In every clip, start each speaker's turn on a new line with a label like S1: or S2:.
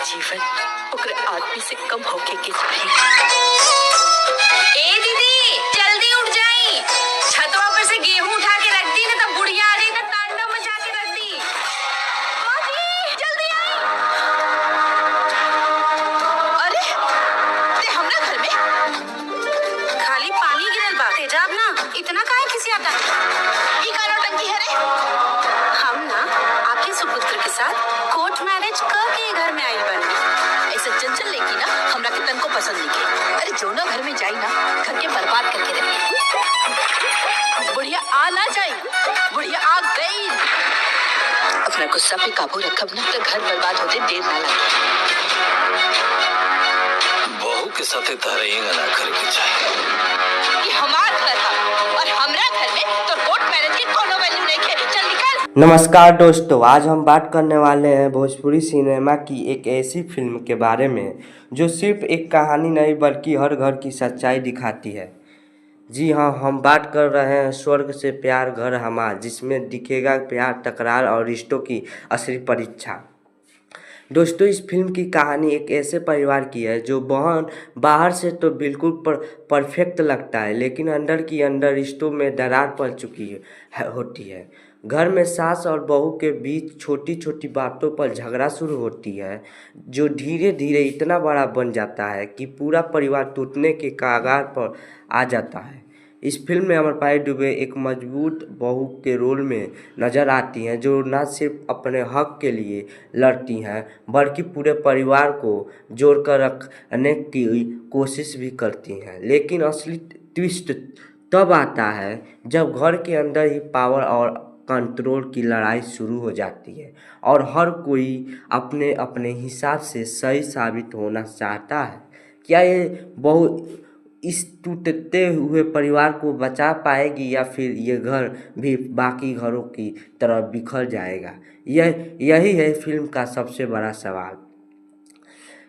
S1: जीवन ओकरे आदमी से कम होके के चाहिए। ए दीदी जल्दी उठ जाई, छतवा पर से गेहूं उठा के रख दी ना, तब बुढ़िया आ रही तो तांडव मचा के रख दी। माजी जल्दी आई। अरे ते हमरा घर में खाली पानी गिरल बा, तेजाब ना इतना काहे खिसियाता? ई का नौटंकी है रे? हम ना आपके सुपुत्र के साथ कोर्ट मैरिज करके घर में आई बनी। ऐसे चंचल लेकी ना हमरा के तन को पसंद नहीं के। अरे जो ना घर में जाई ना घर के बर्बाद करके रखी। बुढ़िया आ ना जाई, बुढ़िया आ गई। अपना गुस्सा पे काबू रखब ना तो घर बर्बाद होते देर ना लगे।
S2: बहू के साथे तहरेंगा ना करे के चाहिए।
S1: ये हमार घर है और हमरा घर में तो कोर्ट मैरिज की कोनो वैल्यू नहीं है। चल निकल।
S3: नमस्कार दोस्तों, आज हम बात करने वाले हैं भोजपुरी सिनेमा की एक ऐसी फिल्म के बारे में जो सिर्फ एक कहानी नहीं बल्कि हर घर की सच्चाई दिखाती है। जी हाँ, हम बात कर रहे हैं स्वर्ग से प्यार घर हमार, जिसमें दिखेगा प्यार, तकरार और रिश्तों की असली परीक्षा। दोस्तों, इस फिल्म की कहानी एक ऐसे परिवार की है जो बाहर से तो बिल्कुल परफेक्ट लगता है, लेकिन अंदर की अंदर रिश्तों में दरार पड़ चुकी होती है। घर में सास और बहू के बीच छोटी छोटी बातों पर झगड़ा शुरू होती है, जो धीरे धीरे इतना बड़ा बन जाता है कि पूरा परिवार टूटने के कगार पर आ जाता है। इस फिल्म में अमरपाली दुबे एक मजबूत बहू के रोल में नज़र आती हैं, जो न सिर्फ अपने हक के लिए लड़ती हैं बल्कि पूरे परिवार को जोड़कर रखने की कोशिश भी करती हैं। लेकिन असली ट्विस्ट तब आता है जब घर के अंदर ही पावर और कंट्रोल की लड़ाई शुरू हो जाती है और हर कोई अपने अपने हिसाब से सही साबित होना चाहता है। क्या ये बहू इस टूटते हुए परिवार को बचा पाएगी या फिर ये घर भी बाकी घरों की तरह बिखर जाएगा? यही है फिल्म का सबसे बड़ा सवाल।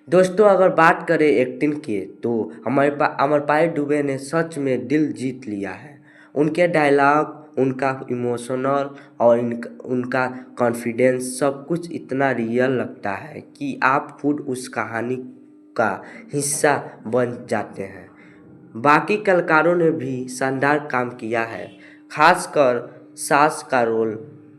S3: दोस्तों, अगर बात करें एक्टिंग की तो अमरपाली दुबे ने सच में दिल जीत लिया है। उनके डायलॉग, उनका इमोशनल और उनका कॉन्फिडेंस सब कुछ इतना रियल लगता है कि आप खुद उस कहानी का हिस्सा बन जाते हैं। बाकी कलाकारों ने भी शानदार काम किया है, खासकर सास का रोल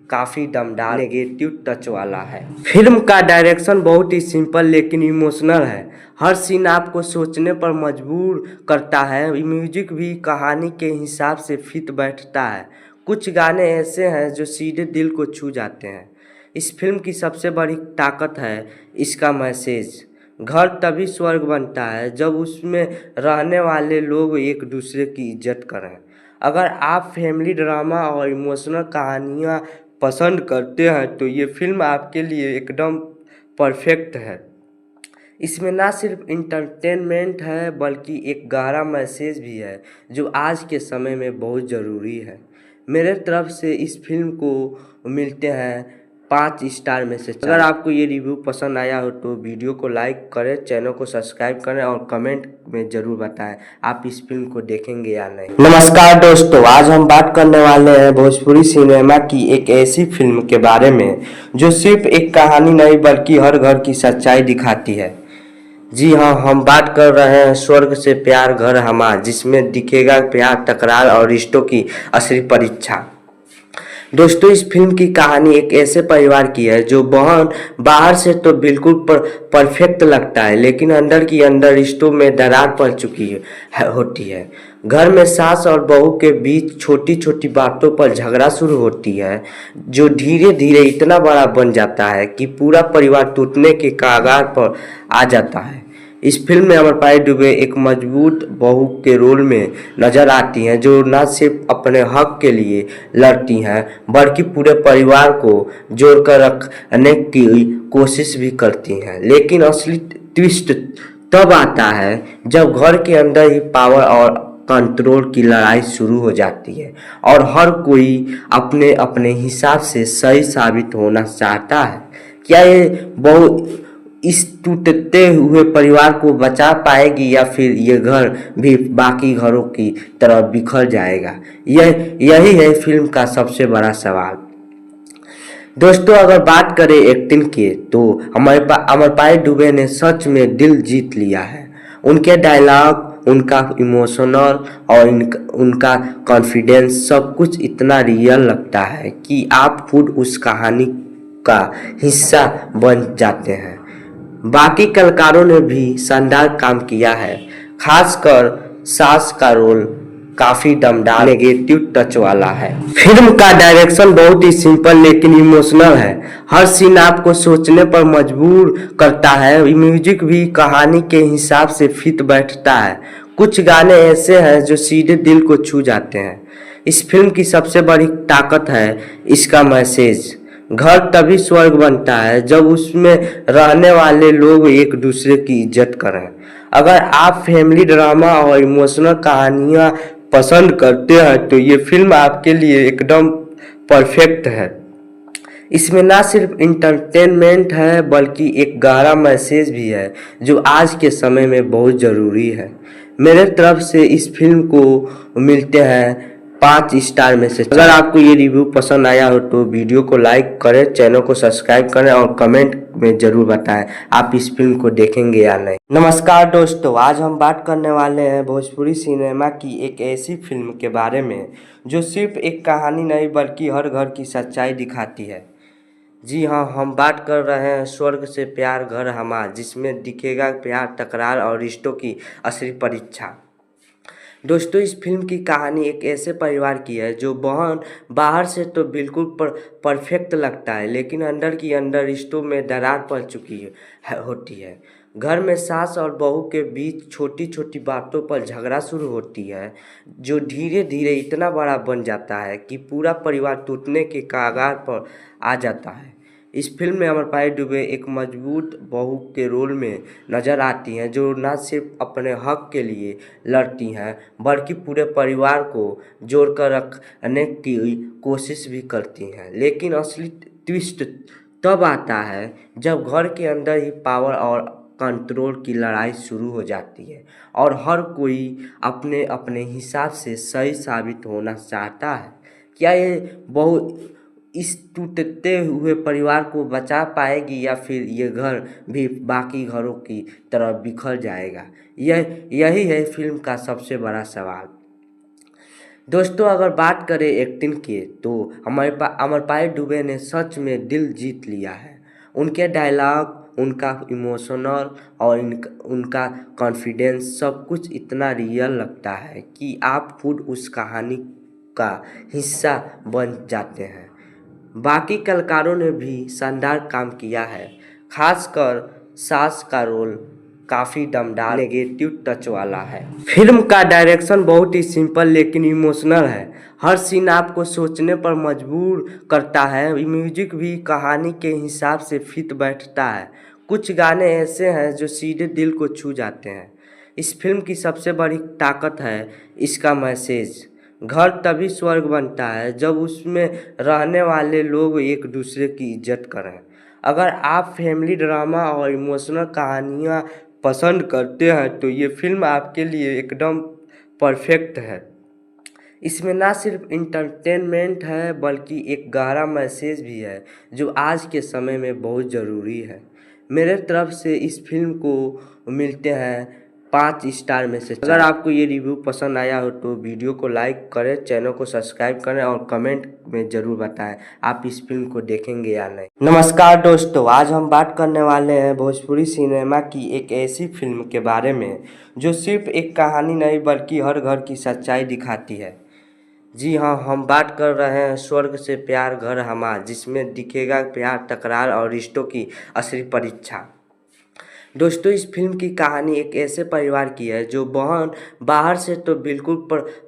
S3: काफ़ी दमदार नेगेटिव टच वाला है। फिल्म का डायरेक्शन बहुत ही सिंपल लेकिन इमोशनल है। हर सीन आपको सोचने पर मजबूर करता है। म्यूजिक भी कहानी के हिसाब से फिट बैठता है। कुछ गाने ऐसे हैं जो सीधे दिल को छू जाते हैं। इस फिल्म की सबसे बड़ी ताकत है इसका मैसेज। घर तभी स्वर्ग बनता है जब उसमें रहने वाले लोग एक दूसरे की इज्जत करें। अगर आप फैमिली ड्रामा और इमोशनल कहानियाँ पसंद करते हैं तो ये फिल्म आपके लिए एकदम परफेक्ट है। इसमें ना सिर्फ इंटरटेनमेंट है बल्कि एक गहरा मैसेज भी है जो आज के समय में बहुत ज़रूरी है। मेरे तरफ से इस फिल्म को मिलते हैं 5 स्टार में से 4। अगर आपको ये रिव्यू पसंद आया हो तो वीडियो को लाइक करें, चैनल को सब्सक्राइब करें और कमेंट में ज़रूर बताएं आप इस फिल्म को देखेंगे या नहीं। नमस्कार दोस्तों, आज हम बात करने वाले हैं भोजपुरी सिनेमा की एक ऐसी फिल्म के बारे में जो सिर्फ एक कहानी नहीं बल्कि हर घर की सच्चाई दिखाती है। जी हाँ, हम बात कर रहे हैं स्वर्ग से प्यार घर हमार, जिसमें दिखेगा प्यार, तकरार और रिश्तों की असली परीक्षा। दोस्तों, इस फिल्म की कहानी एक ऐसे परिवार की है जो बाहर से तो बिल्कुल परफेक्ट लगता है, लेकिन अंदर की अंदर रिश्तों में दरार पड़ चुकी होती है। घर में सास और बहू के बीच छोटी छोटी बातों पर झगड़ा शुरू होती है, जो धीरे धीरे इतना बड़ा बन जाता है कि पूरा परिवार टूटने के कगार पर आ जाता है। इस फिल्म में अमरपाली दुबे एक मजबूत बहू के रोल में नज़र आती हैं, जो न सिर्फ अपने हक के लिए लड़ती हैं बल्कि पूरे परिवार को जोड़कर रखने की कोशिश भी करती हैं। लेकिन असली ट्विस्ट तब आता है जब घर के अंदर ही पावर और कंट्रोल की लड़ाई शुरू हो जाती है और हर कोई अपने अपने हिसाब से सही साबित होना चाहता है। क्या ये बहू इस टूटते हुए परिवार को बचा पाएगी या फिर ये घर भी बाकी घरों की तरह बिखर जाएगा? यही है फिल्म का सबसे बड़ा सवाल। दोस्तों अगर बात करें एक्टिंग की तो अमरपाली दुबे ने सच में दिल जीत लिया है। उनके डायलॉग, उनका इमोशनल और उनका कॉन्फिडेंस सब कुछ इतना रियल लगता है कि आप खुद उस कहानी का हिस्सा बन जाते हैं। बाकी कलाकारों ने भी शानदार काम किया है, खासकर सास का रोल काफी दमदार नेगेटिव टच वाला है। फिल्म का डायरेक्शन बहुत ही सिंपल लेकिन इमोशनल है। हर सीन आपको सोचने पर मजबूर करता है। म्यूजिक भी कहानी के हिसाब से फिट बैठता है। कुछ गाने ऐसे हैं जो सीधे दिल को छू जाते हैं। इस फिल्म की सबसे बड़ी ताकत है इसका मैसेज। घर तभी स्वर्ग बनता है जब उसमें रहने वाले लोग एक दूसरे की इज्जत करें। अगर आप फैमिली ड्रामा और इमोशनल कहानियां पसंद करते हैं तो ये फिल्म आपके लिए एकदम परफेक्ट है। इसमें ना सिर्फ इंटरटेनमेंट है बल्कि एक गहरा मैसेज भी है जो आज के समय में बहुत ज़रूरी है। मेरे तरफ से इस फिल्म को मिलते हैं 5 स्टार में से। अगर आपको ये रिव्यू पसंद आया हो तो वीडियो को लाइक करें, चैनल को सब्सक्राइब करें और कमेंट में ज़रूर बताएं आप इस फिल्म को देखेंगे या नहीं। नमस्कार दोस्तों, आज हम बात करने वाले हैं भोजपुरी सिनेमा की एक ऐसी फिल्म के बारे में जो सिर्फ एक कहानी नहीं बल्कि हर घर की सच्चाई दिखाती है। जी हाँ, हम बात कर रहे हैं स्वर्ग से प्यार घर हमार, जिसमें दिखेगा प्यार, तकरार और रिश्तों की असली परीक्षा। दोस्तों इस फिल्म की कहानी एक ऐसे परिवार की है जो बाहर से तो बिल्कुल परफेक्ट लगता है, लेकिन अंदर की अंदर रिश्तों में दरार पड़ चुकी होती है। घर में सास और बहू के बीच छोटी छोटी बातों पर झगड़ा शुरू होती है जो धीरे धीरे इतना बड़ा बन जाता है कि पूरा परिवार टूटने के कगार पर आ जाता है। इस फिल्म में अमरपाली दुबे एक मजबूत बहू के रोल में नजर आती हैं जो न सिर्फ अपने हक के लिए लड़ती हैं बल्कि पूरे परिवार को जोड़कर रखने की कोशिश भी करती हैं। लेकिन असली ट्विस्ट तब आता है जब घर के अंदर ही पावर और कंट्रोल की लड़ाई शुरू हो जाती है और हर कोई अपने अपने हिसाब से सही साबित होना चाहता है। क्या ये बहू इस टूटते हुए परिवार को बचा पाएगी या फिर ये घर भी बाकी घरों की तरह बिखर जाएगा? यही है फिल्म का सबसे बड़ा सवाल। दोस्तों अगर बात करें एक्टिंग की तो अमरपाली दुबे ने सच में दिल जीत लिया है। उनके डायलॉग, उनका इमोशनल और उनका कॉन्फिडेंस सब कुछ इतना रियल लगता है कि आप खुद उस कहानी का हिस्सा बन जाते हैं। बाकी कलाकारों ने भी शानदार काम किया है, खासकर सास का रोल काफ़ी दमदार नेगेटिव टच वाला है। फिल्म का डायरेक्शन बहुत ही सिंपल लेकिन इमोशनल है। हर सीन आपको सोचने पर मजबूर करता है। म्यूजिक भी कहानी के हिसाब से फिट बैठता है। कुछ गाने ऐसे हैं जो सीधे दिल को छू जाते हैं। इस फिल्म की सबसे बड़ी ताकत है इसका मैसेज। घर तभी स्वर्ग बनता है जब उसमें रहने वाले लोग एक दूसरे की इज्जत करें। अगर आप फैमिली ड्रामा और इमोशनल कहानियां पसंद करते हैं तो ये फिल्म आपके लिए एकदम परफेक्ट है। इसमें ना सिर्फ इंटरटेनमेंट है बल्कि एक गहरा मैसेज भी है जो आज के समय में बहुत ज़रूरी है। मेरे तरफ से इस फिल्म को मिलते हैं 5 स्टार में से 4। अगर आपको ये रिव्यू पसंद आया हो तो वीडियो को लाइक करें, चैनल को सब्सक्राइब करें और कमेंट में ज़रूर बताएं आप इस फिल्म को देखेंगे या नहीं। नमस्कार दोस्तों, आज हम बात करने वाले हैं भोजपुरी सिनेमा की एक ऐसी फिल्म के बारे में जो सिर्फ एक कहानी नहीं बल्कि हर घर की सच्चाई दिखाती है। जी हाँ, हम बात कर रहे हैं स्वर्ग से प्यार घर हमार, जिसमें दिखेगा प्यार, तकरार और रिश्तों की असली परीक्षा। दोस्तों इस फिल्म की कहानी एक ऐसे परिवार की है जो बाहर से तो बिल्कुल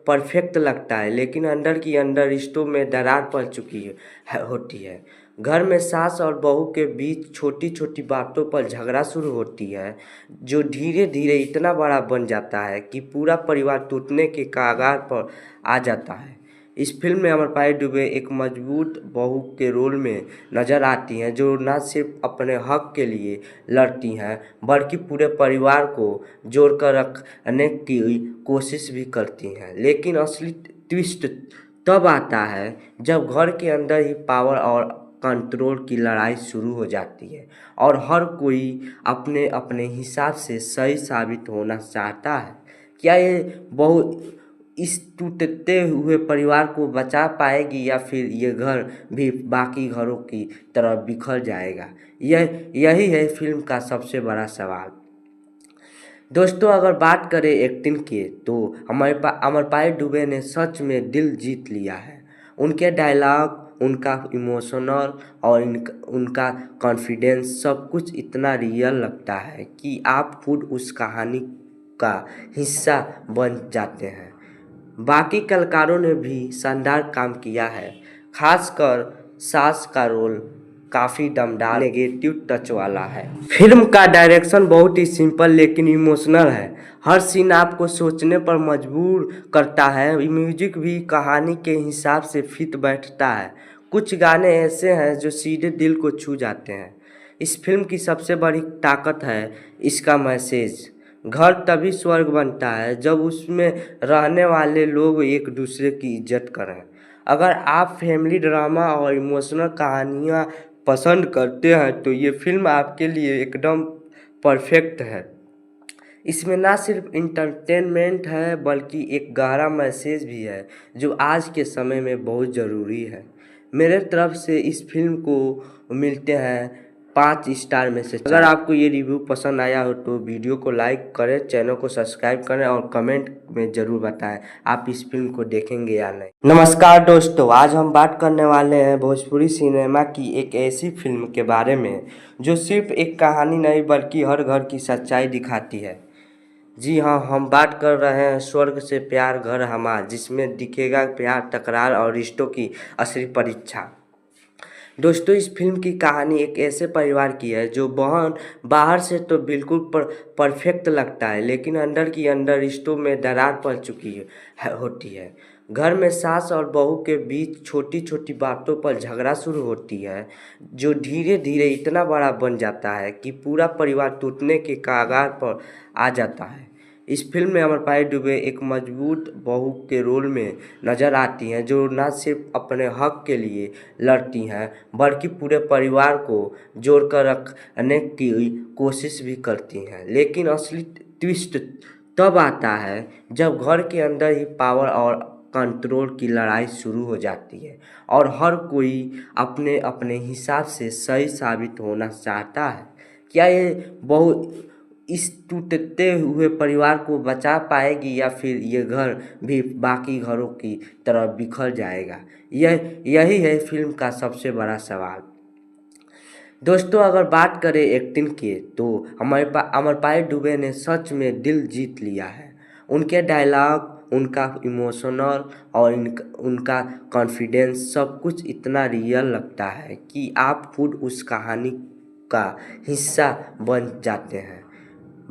S3: परफेक्ट लगता है, लेकिन अंदर की अंदर रिश्तों में दरार पड़ चुकी होती है। घर में सास और बहू के बीच छोटी छोटी बातों पर झगड़ा शुरू होती है जो धीरे धीरे इतना बड़ा बन जाता है कि पूरा परिवार टूटने के कगार पर आ जाता है। इस फिल्म में अमरपाली दुबे एक मजबूत बहू के रोल में नजर आती हैं जो न सिर्फ अपने हक के लिए लड़ती हैं बल्कि पूरे परिवार को जोड़कर रखने की कोशिश भी करती हैं। लेकिन असली ट्विस्ट तब आता है जब घर के अंदर ही पावर और कंट्रोल की लड़ाई शुरू हो जाती है और हर कोई अपने अपने हिसाब से सही साबित होना चाहता है। क्या ये बहू इस टूटते हुए परिवार को बचा पाएगी या फिर ये घर भी बाकी घरों की तरह बिखर जाएगा? यही है फिल्म का सबसे बड़ा सवाल। दोस्तों, अगर बात करें एक्टिंग की तो अमरपाली दुबे ने सच में दिल जीत लिया है। उनके डायलॉग, उनका इमोशनल और उनका कॉन्फिडेंस सब कुछ इतना रियल लगता है कि आप खुद उस कहानी का हिस्सा बन जाते हैं। बाकी कलाकारों ने भी शानदार काम किया है, खासकर सास का रोल काफ़ी दमदार नेगेटिव टच वाला है। फिल्म का डायरेक्शन बहुत ही सिंपल लेकिन इमोशनल है। हर सीन आपको सोचने पर मजबूर करता है। म्यूजिक भी कहानी के हिसाब से फिट बैठता है। कुछ गाने ऐसे हैं जो सीधे दिल को छू जाते हैं। इस फिल्म की सबसे बड़ी ताकत है इसका मैसेज। घर तभी स्वर्ग बनता है जब उसमें रहने वाले लोग एक दूसरे की इज्जत करें। अगर आप फैमिली ड्रामा और इमोशनल कहानियाँ पसंद करते हैं तो ये फिल्म आपके लिए एकदम परफेक्ट है। इसमें ना सिर्फ इंटरटेनमेंट है बल्कि एक गहरा मैसेज भी है जो आज के समय में बहुत ज़रूरी है। मेरे तरफ से इस फिल्म को मिलते हैं 5 स्टार में से 4। अगर आपको ये रिव्यू पसंद आया हो तो वीडियो को लाइक करें, चैनल को सब्सक्राइब करें और कमेंट में ज़रूर बताएं आप इस फिल्म को देखेंगे या नहीं। नमस्कार दोस्तों, आज हम बात करने वाले हैं भोजपुरी सिनेमा की एक ऐसी फिल्म के बारे में जो सिर्फ एक कहानी नहीं बल्कि हर घर की सच्चाई दिखाती है। जी हाँ, हम बात कर रहे हैं स्वर्ग से प्यार घर हमार, जिसमें दिखेगा प्यार, तकरार और रिश्तों की असली परीक्षा। दोस्तों, इस फिल्म की कहानी एक ऐसे परिवार की है जो बाहर से तो बिल्कुल परफेक्ट लगता है, लेकिन अंदर की अंदर रिश्तों में दरार पड़ चुकी होती है। घर में सास और बहू के बीच छोटी छोटी बातों पर झगड़ा शुरू होती है जो धीरे धीरे इतना बड़ा बन जाता है कि पूरा परिवार टूटने के कगार पर आ जाता है। इस फिल्म में अमरपाली दुबे एक मजबूत बहू के रोल में नज़र आती हैं जो न सिर्फ अपने हक के लिए लड़ती हैं बल्कि पूरे परिवार को जोड़कर रखने की कोशिश भी करती हैं। लेकिन असली ट्विस्ट तब आता है जब घर के अंदर ही पावर और कंट्रोल की लड़ाई शुरू हो जाती है और हर कोई अपने अपने हिसाब से सही साबित होना चाहता है। क्या ये बहू इस टूटते हुए परिवार को बचा पाएगी या फिर ये घर भी बाकी घरों की तरह बिखर जाएगा? यही है फिल्म का सबसे बड़ा सवाल। दोस्तों, अगर बात करें एक्टिंग की तो अमरपाली दुबे ने सच में दिल जीत लिया है। उनके डायलॉग, उनका इमोशनल और उनका कॉन्फिडेंस सब कुछ इतना रियल लगता है कि आप खुद उस कहानी का हिस्सा बन जाते हैं।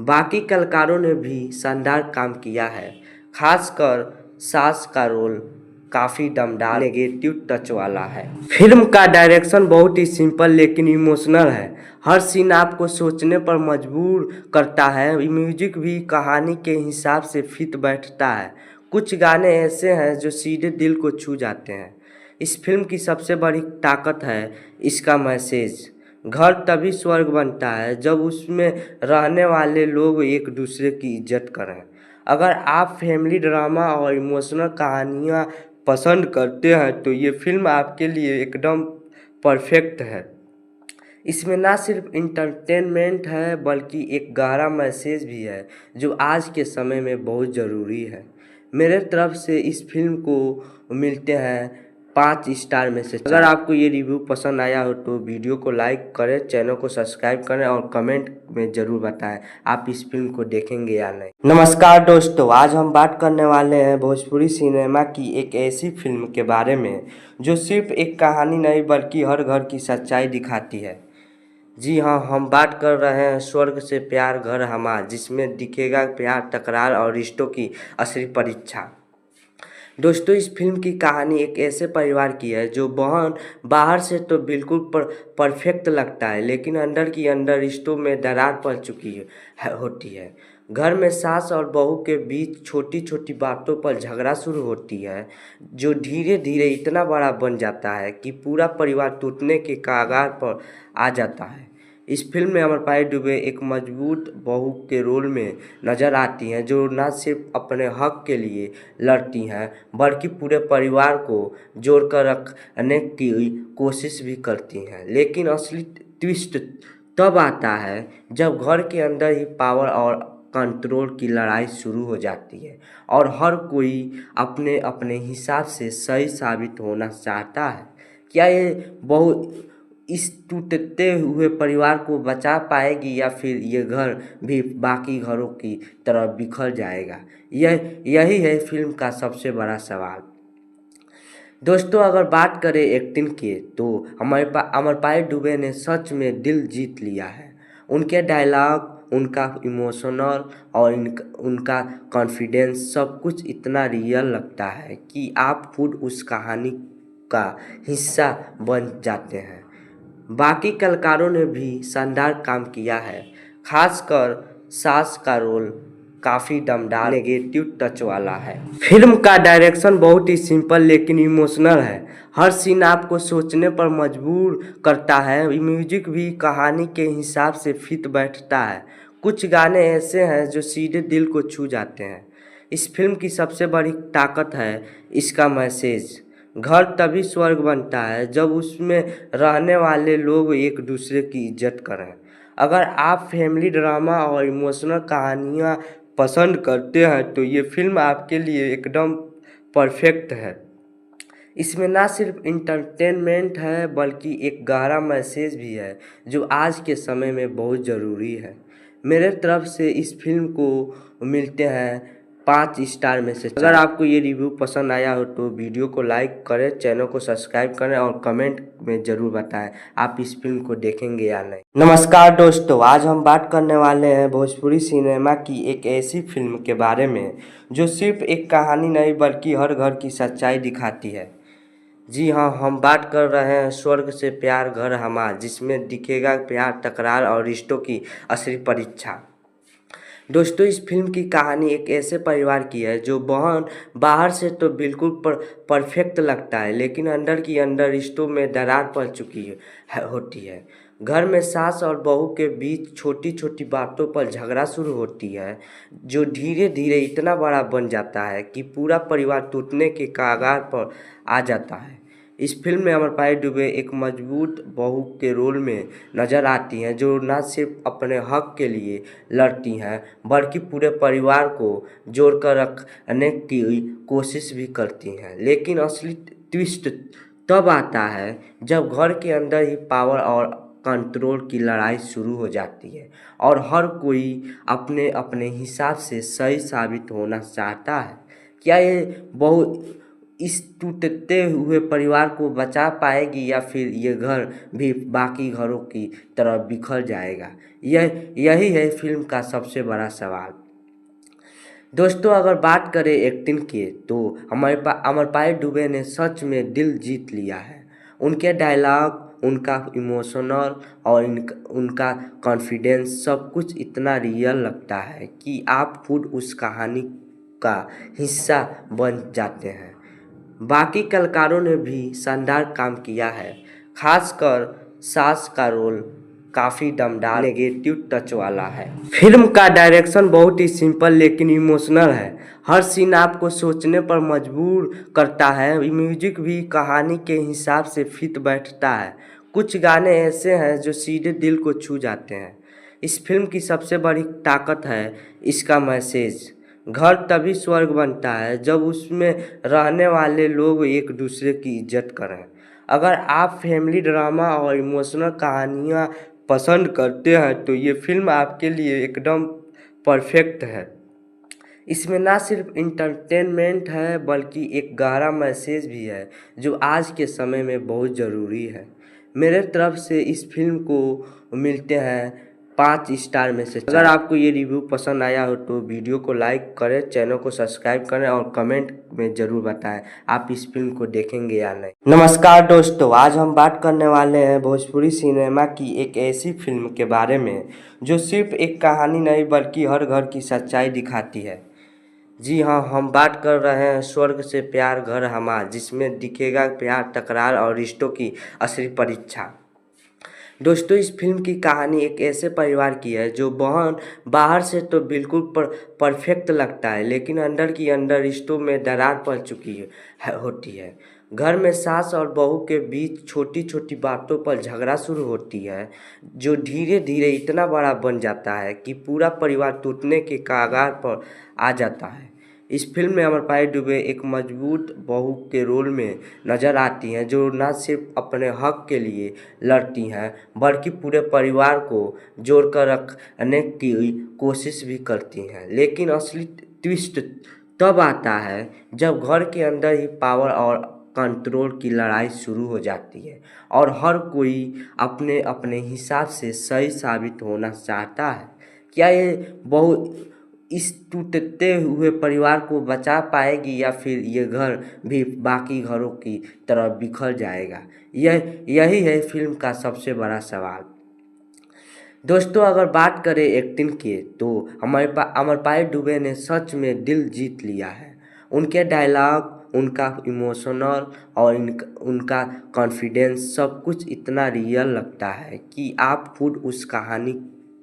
S3: बाकी कलाकारों ने भी शानदार काम किया है, खासकर सास का रोल काफ़ी दमदार नेगेटिव टच वाला है। फिल्म का डायरेक्शन बहुत ही सिंपल लेकिन इमोशनल है। हर सीन आपको सोचने पर मजबूर करता है। म्यूजिक भी कहानी के हिसाब से फिट बैठता है। कुछ गाने ऐसे हैं जो सीधे दिल को छू जाते हैं। इस फिल्म की सबसे बड़ी ताकत है इसका मैसेज। घर तभी स्वर्ग बनता है जब उसमें रहने वाले लोग एक दूसरे की इज्जत करें। अगर आप फैमिली ड्रामा और इमोशनल कहानियाँ पसंद करते हैं तो ये फिल्म आपके लिए एकदम परफेक्ट है। इसमें ना सिर्फ इंटरटेनमेंट है बल्कि एक गहरा मैसेज भी है जो आज के समय में बहुत ज़रूरी है। मेरे तरफ से इस फिल्म को मिलते हैं 5 स्टार में से 4। अगर आपको ये रिव्यू पसंद आया हो तो वीडियो को लाइक करें, चैनल को सब्सक्राइब करें और कमेंट में ज़रूर बताएं आप इस फिल्म को देखेंगे या नहीं। नमस्कार दोस्तों, आज हम बात करने वाले हैं भोजपुरी सिनेमा की एक ऐसी फिल्म के बारे में जो सिर्फ एक कहानी नहीं बल्कि हर घर की सच्चाई दिखाती है। जी हाँ, हम बात कर रहे हैं स्वर्ग से प्यार घर हमार, जिसमें दिखेगा प्यार, तकरार और रिश्तों की असली परीक्षा। दोस्तों, इस फिल्म की कहानी एक ऐसे परिवार की है जो बाहर से तो बिल्कुल परफेक्ट लगता है, लेकिन अंदर की अंदर रिश्तों में दरार पड़ चुकी होती है। घर में सास और बहू के बीच छोटी छोटी बातों पर झगड़ा शुरू होती है, जो धीरे धीरे इतना बड़ा बन जाता है कि पूरा परिवार टूटने के कगार पर आ जाता है। इस फिल्म में अमरपाली दुबे एक मजबूत बहू के रोल में नजर आती हैं, जो न सिर्फ अपने हक के लिए लड़ती हैं बल्कि पूरे परिवार को जोड़कर रखने की कोशिश भी करती हैं। लेकिन असली ट्विस्ट तब आता है जब घर के अंदर ही पावर और कंट्रोल की लड़ाई शुरू हो जाती है और हर कोई अपने अपने हिसाब से सही साबित होना चाहता है। क्या ये बहू इस टूटते हुए परिवार को बचा पाएगी या फिर ये घर भी बाकी घरों की तरह बिखर जाएगा? यही है फिल्म का सबसे बड़ा सवाल। दोस्तों, अगर बात करें एक्टिंग की तो अमरपाली दुबे ने सच में दिल जीत लिया है। उनके डायलॉग, उनका इमोशनल और उनका कॉन्फिडेंस सब कुछ इतना रियल लगता है कि आप खुद उस कहानी का हिस्सा बन जाते हैं। बाकी कलाकारों ने भी शानदार काम किया है, खासकर सास का रोल काफ़ी दमदार नेगेटिव टच वाला है। फिल्म का डायरेक्शन बहुत ही सिंपल लेकिन इमोशनल है। हर सीन आपको सोचने पर मजबूर करता है। म्यूजिक भी कहानी के हिसाब से फिट बैठता है। कुछ गाने ऐसे हैं जो सीधे दिल को छू जाते हैं। इस फिल्म की सबसे बड़ी ताकत है इसका मैसेज। घर तभी स्वर्ग बनता है जब उसमें रहने वाले लोग एक दूसरे की इज्जत करें। अगर आप फैमिली ड्रामा और इमोशनल कहानियाँ पसंद करते हैं तो ये फिल्म आपके लिए एकदम परफेक्ट है। इसमें ना सिर्फ इंटरटेनमेंट है बल्कि एक गहरा मैसेज भी है जो आज के समय में बहुत ज़रूरी है। मेरे तरफ से इस फिल्म को मिलते हैं 5 स्टार में से 4। अगर आपको ये रिव्यू पसंद आया हो तो वीडियो को लाइक करें, चैनल को सब्सक्राइब करें और कमेंट में ज़रूर बताएं आप इस फिल्म को देखेंगे या नहीं। नमस्कार दोस्तों, आज हम बात करने वाले हैं भोजपुरी सिनेमा की एक ऐसी फिल्म के बारे में जो सिर्फ एक कहानी नहीं बल्कि हर घर की सच्चाई दिखाती है। जी हाँ, हम बात कर रहे हैं स्वर्ग से प्यार घर हमार, जिसमें दिखेगा प्यार, तकरार और रिश्तों की असली परीक्षा। दोस्तों, इस फिल्म की कहानी एक ऐसे परिवार की है जो बाहर से तो बिल्कुल परफेक्ट लगता है, लेकिन अंदर की अंदर रिश्तों में दरार पड़ चुकी होती है। घर में सास और बहू के बीच छोटी छोटी बातों पर झगड़ा शुरू होती है, जो धीरे धीरे इतना बड़ा बन जाता है कि पूरा परिवार टूटने के कगार पर आ जाता है। इस फिल्म में अमरपाली दुबे एक मजबूत बहू के रोल में नजर आती हैं, जो न सिर्फ अपने हक के लिए लड़ती हैं बल्कि पूरे परिवार को जोड़कर रखने की कोशिश भी करती हैं। लेकिन असली ट्विस्ट तब आता है जब घर के अंदर ही पावर और कंट्रोल की लड़ाई शुरू हो जाती है और हर कोई अपने अपने हिसाब से सही साबित होना चाहता है। क्या ये बहू इस टूटते हुए परिवार को बचा पाएगी या फिर ये घर भी बाकी घरों की तरह बिखर जाएगा? यही है फिल्म का सबसे बड़ा सवाल। दोस्तों, अगर बात करें एक्टिंग की तो अमरपाली दुबे ने सच में दिल जीत लिया है। उनके डायलॉग, उनका इमोशनल और उनका कॉन्फिडेंस सब कुछ इतना रियल लगता है कि आप खुद उस कहानी का हिस्सा बन जाते हैं। बाकी कलाकारों ने भी शानदार काम किया है, खासकर सास का रोल काफ़ी दमदार नेगेटिव टच वाला है। फिल्म का डायरेक्शन बहुत ही सिंपल लेकिन इमोशनल है। हर सीन आपको सोचने पर मजबूर करता है। म्यूजिक भी कहानी के हिसाब से फिट बैठता है। कुछ गाने ऐसे हैं जो सीधे दिल को छू जाते हैं। इस फिल्म की सबसे बड़ी ताकत है इसका मैसेज। घर तभी स्वर्ग बनता है जब उसमें रहने वाले लोग एक दूसरे की इज्जत करें। अगर आप फैमिली ड्रामा और इमोशनल कहानियाँ पसंद करते हैं तो ये फिल्म आपके लिए एकदम परफेक्ट है। इसमें ना सिर्फ इंटरटेनमेंट है बल्कि एक गहरा मैसेज भी है जो आज के समय में बहुत ज़रूरी है। मेरे तरफ से इस फिल्म को मिलते हैं 5 स्टार में से। अगर आपको ये रिव्यू पसंद आया हो तो वीडियो को लाइक करें, चैनल को सब्सक्राइब करें और कमेंट में ज़रूर बताएं आप इस फिल्म को देखेंगे या नहीं। नमस्कार दोस्तों, आज हम बात करने वाले हैं भोजपुरी सिनेमा की एक ऐसी फिल्म के बारे में जो सिर्फ एक कहानी नहीं बल्कि हर घर की सच्चाई दिखाती है। जी हाँ, हम बात कर रहे हैं स्वर्ग से प्यार घर हमार, जिसमें दिखेगा प्यार, तकरार और रिश्तों की असली परीक्षा। दोस्तों, इस फिल्म की कहानी एक ऐसे परिवार की है जो बाहर से तो बिल्कुल परफेक्ट लगता है, लेकिन अंदर की अंदर रिश्तों में दरार पड़ चुकी होती है। घर में सास और बहू के बीच छोटी छोटी बातों पर झगड़ा शुरू होती है, जो धीरे धीरे इतना बड़ा बन जाता है कि पूरा परिवार टूटने के कगार पर आ जाता है। इस फिल्म में अमरपाली दुबे एक मजबूत बहू के रोल में नजर आती हैं, जो न सिर्फ अपने हक के लिए लड़ती हैं बल्कि पूरे परिवार को जोड़कर रखने की कोशिश भी करती हैं। लेकिन असली ट्विस्ट तब आता है जब घर के अंदर ही पावर और कंट्रोल की लड़ाई शुरू हो जाती है और हर कोई अपने अपने हिसाब से सही साबित होना चाहता है। क्या ये बहू इस टूटते हुए परिवार को बचा पाएगी या फिर ये घर भी बाकी घरों की तरह बिखर जाएगा? यही है फिल्म का सबसे बड़ा सवाल। दोस्तों, अगर बात करें एक्टिंग की तो अमरपाली दुबे ने सच में दिल जीत लिया है। उनके डायलॉग, उनका इमोशनल और उनका कॉन्फिडेंस सब कुछ इतना रियल लगता है कि आप खुद उस कहानी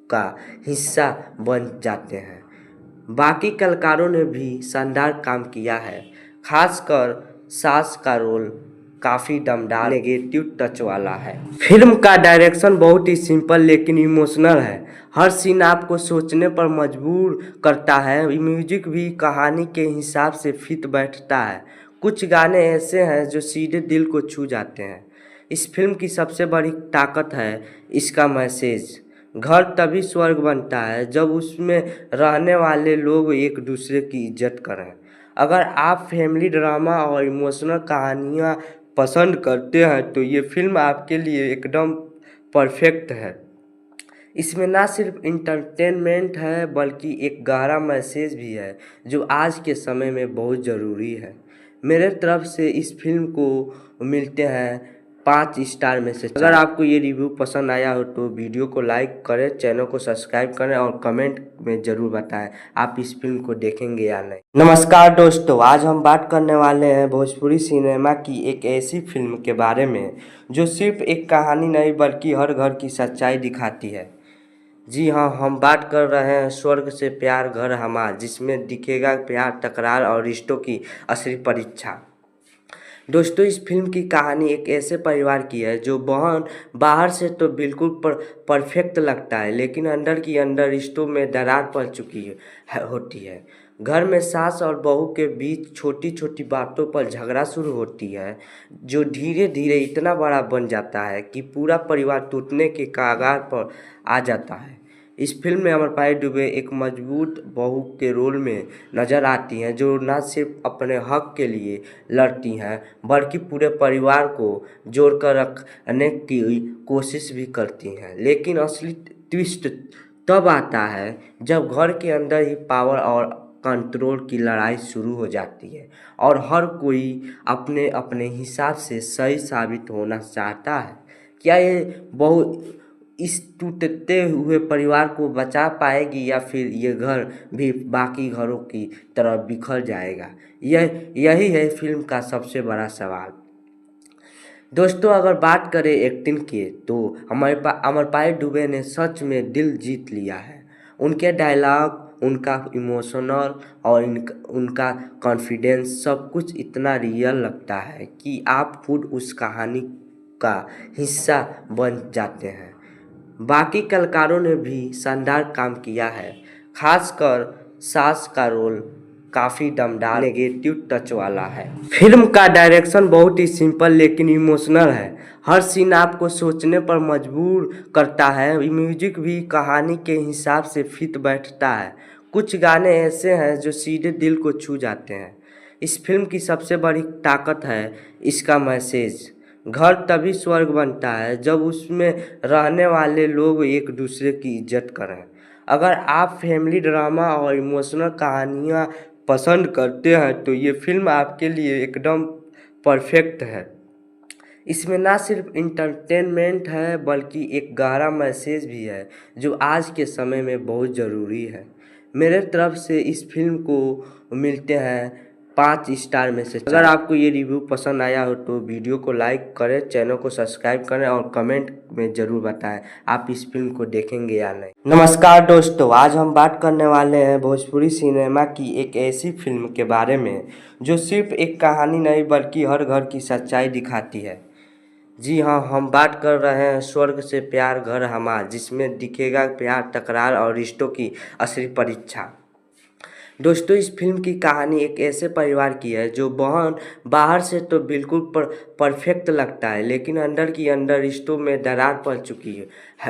S3: का हिस्सा बन जाते हैं। बाकी कलाकारों ने भी शानदार काम किया है, खासकर सास का रोल काफ़ी दमदार नेगेटिव टच वाला है। फिल्म का डायरेक्शन बहुत ही सिंपल लेकिन इमोशनल है। हर सीन आपको सोचने पर मजबूर करता है। म्यूजिक भी कहानी के हिसाब से फिट बैठता है। कुछ गाने ऐसे हैं जो सीधे दिल को छू जाते हैं। इस फिल्म की सबसे बड़ी ताकत है इसका मैसेज। घर तभी स्वर्ग बनता है जब उसमें रहने वाले लोग एक दूसरे की इज्जत करें। अगर आप फैमिली ड्रामा और इमोशनल कहानियाँ पसंद करते हैं तो ये फिल्म आपके लिए एकदम परफेक्ट है। इसमें ना सिर्फ इंटरटेनमेंट है बल्कि एक गहरा मैसेज भी है जो आज के समय में बहुत ज़रूरी है। मेरे तरफ से इस फिल्म को मिलते हैं 5 स्टार में से। अगर आपको ये रिव्यू पसंद आया हो तो वीडियो को लाइक करें, चैनल को सब्सक्राइब करें और कमेंट में ज़रूर बताएं आप इस फिल्म को देखेंगे या नहीं। नमस्कार दोस्तों, आज हम बात करने वाले हैं भोजपुरी सिनेमा की एक ऐसी फिल्म के बारे में जो सिर्फ एक कहानी नहीं बल्कि हर घर की सच्चाई दिखाती है। जी हाँ, हम बात कर रहे हैं स्वर्ग से प्यार घर हमार, जिसमें दिखेगा प्यार, तकरार और रिश्तों की असली परीक्षा। दोस्तों, इस फिल्म की कहानी एक ऐसे परिवार की है जो बाहर से तो बिल्कुल परफेक्ट लगता है, लेकिन अंदर की अंदर रिश्तों में दरार पड़ चुकी होती है। घर में सास और बहू के बीच छोटी छोटी बातों पर झगड़ा शुरू होती है, जो धीरे धीरे इतना बड़ा बन जाता है कि पूरा परिवार टूटने के कगार पर आ जाता है। इस फिल्म में अमरपाली दुबे एक मजबूत बहू के रोल में नजर आती हैं, जो न सिर्फ अपने हक के लिए लड़ती हैं बल्कि पूरे परिवार को जोड़कर रखने की कोशिश भी करती हैं। लेकिन असली ट्विस्ट तब आता है जब घर के अंदर ही पावर और कंट्रोल की लड़ाई शुरू हो जाती है और हर कोई अपने अपने हिसाब से सही साबित होना चाहता है। क्या ये बहू इस टूटते हुए परिवार को बचा पाएगी या फिर ये घर भी बाकी घरों की तरह बिखर जाएगा? यही है फिल्म का सबसे बड़ा सवाल। दोस्तों, अगर बात करें एक्टिंग की तो अमरपाली दुबे ने सच में दिल जीत लिया है। उनके डायलॉग, उनका इमोशनल और उनका कॉन्फिडेंस सब कुछ इतना रियल लगता है कि आप खुद उस कहानी का हिस्सा बन जाते हैं। बाकी कलाकारों ने भी शानदार काम किया है, खासकर सास का रोल काफ़ी दमदार नेगेटिव टच वाला है। फिल्म का डायरेक्शन बहुत ही सिंपल लेकिन इमोशनल है। हर सीन आपको सोचने पर मजबूर करता है। म्यूजिक भी कहानी के हिसाब से फिट बैठता है। कुछ गाने ऐसे हैं जो सीधे दिल को छू जाते हैं। इस फिल्म की सबसे बड़ी ताकत है इसका मैसेज। घर तभी स्वर्ग बनता है जब उसमें रहने वाले लोग एक दूसरे की इज्जत करें। अगर आप फैमिली ड्रामा और इमोशनल कहानियाँ पसंद करते हैं तो ये फिल्म आपके लिए एकदम परफेक्ट है। इसमें ना सिर्फ इंटरटेनमेंट है बल्कि एक गहरा मैसेज भी है जो आज के समय में बहुत ज़रूरी है। मेरे तरफ से इस फिल्म को मिलते हैं 5 स्टार में से 4। अगर आपको ये रिव्यू पसंद आया हो तो वीडियो को लाइक करें, चैनल को सब्सक्राइब करें और कमेंट में ज़रूर बताएं आप इस फिल्म को देखेंगे या नहीं। नमस्कार दोस्तों, आज हम बात करने वाले हैं भोजपुरी सिनेमा की एक ऐसी फिल्म के बारे में जो सिर्फ एक कहानी नहीं बल्कि हर घर की सच्चाई दिखाती है। जी हाँ, हम बात कर रहे हैं स्वर्ग से प्यार घर हमार, जिसमें दिखेगा प्यार, तकरार और रिश्तों की असली परीक्षा। दोस्तों, इस फिल्म की कहानी एक ऐसे परिवार की है जो बाहर से तो बिल्कुल परफेक्ट लगता है, लेकिन अंदर की अंदर रिश्तों में दरार पड़ चुकी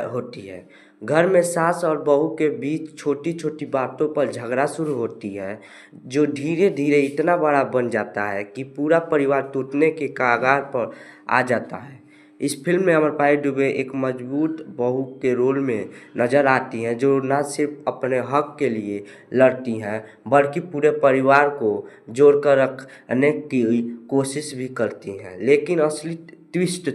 S3: होती है। घर में सास और बहू के बीच छोटी छोटी बातों पर झगड़ा शुरू होती है, जो धीरे धीरे इतना बड़ा बन जाता है कि पूरा परिवार टूटने के कगार पर आ जाता है। इस फिल्म में अमरपाली दुबे एक मजबूत बहू के रोल में नजर आती हैं, जो न सिर्फ अपने हक के लिए लड़ती हैं बल्कि पूरे परिवार को जोड़कर रखने की कोशिश भी करती हैं। लेकिन असली ट्विस्ट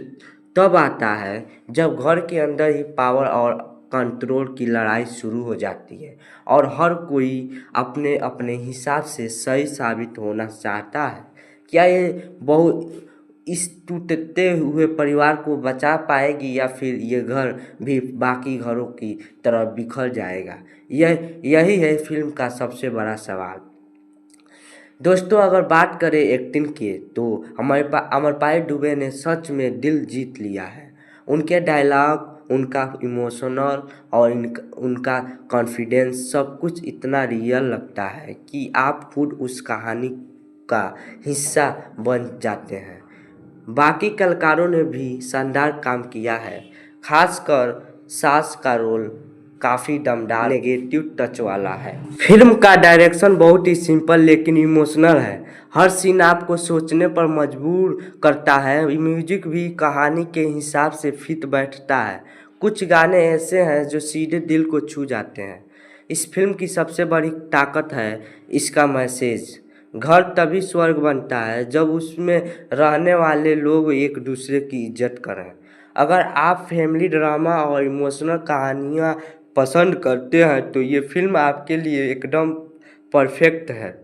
S3: तब आता है जब घर के अंदर ही पावर और कंट्रोल की लड़ाई शुरू हो जाती है और हर कोई अपने अपने हिसाब से सही साबित होना चाहता है। क्या ये बहू इस टूटते हुए परिवार को बचा पाएगी या फिर ये घर भी बाकी घरों की तरह बिखर जाएगा? यही है फिल्म का सबसे बड़ा सवाल। दोस्तों, अगर बात करें एक्टिंग की तो अमरपाली दुबे ने सच में दिल जीत लिया है। उनके डायलॉग, उनका इमोशनल और उनका कॉन्फिडेंस सब कुछ इतना रियल लगता है कि आप खुद उस कहानी का हिस्सा बन जाते हैं। बाकी कलाकारों ने भी शानदार काम किया है, खासकर सास का रोल काफ़ी दमदार नेगेटिव टच वाला है। फिल्म का डायरेक्शन बहुत ही सिंपल लेकिन इमोशनल है। हर सीन आपको सोचने पर मजबूर करता है। म्यूजिक भी कहानी के हिसाब से फिट बैठता है। कुछ गाने ऐसे हैं जो सीधे दिल को छू जाते हैं। इस फिल्म की सबसे बड़ी ताकत है इसका मैसेज। घर तभी स्वर्ग बनता है जब उसमें रहने वाले लोग एक दूसरे की इज्जत करें। अगर आप फैमिली ड्रामा और इमोशनल कहानियाँ पसंद करते हैं तो ये फिल्म आपके लिए एकदम परफेक्ट है।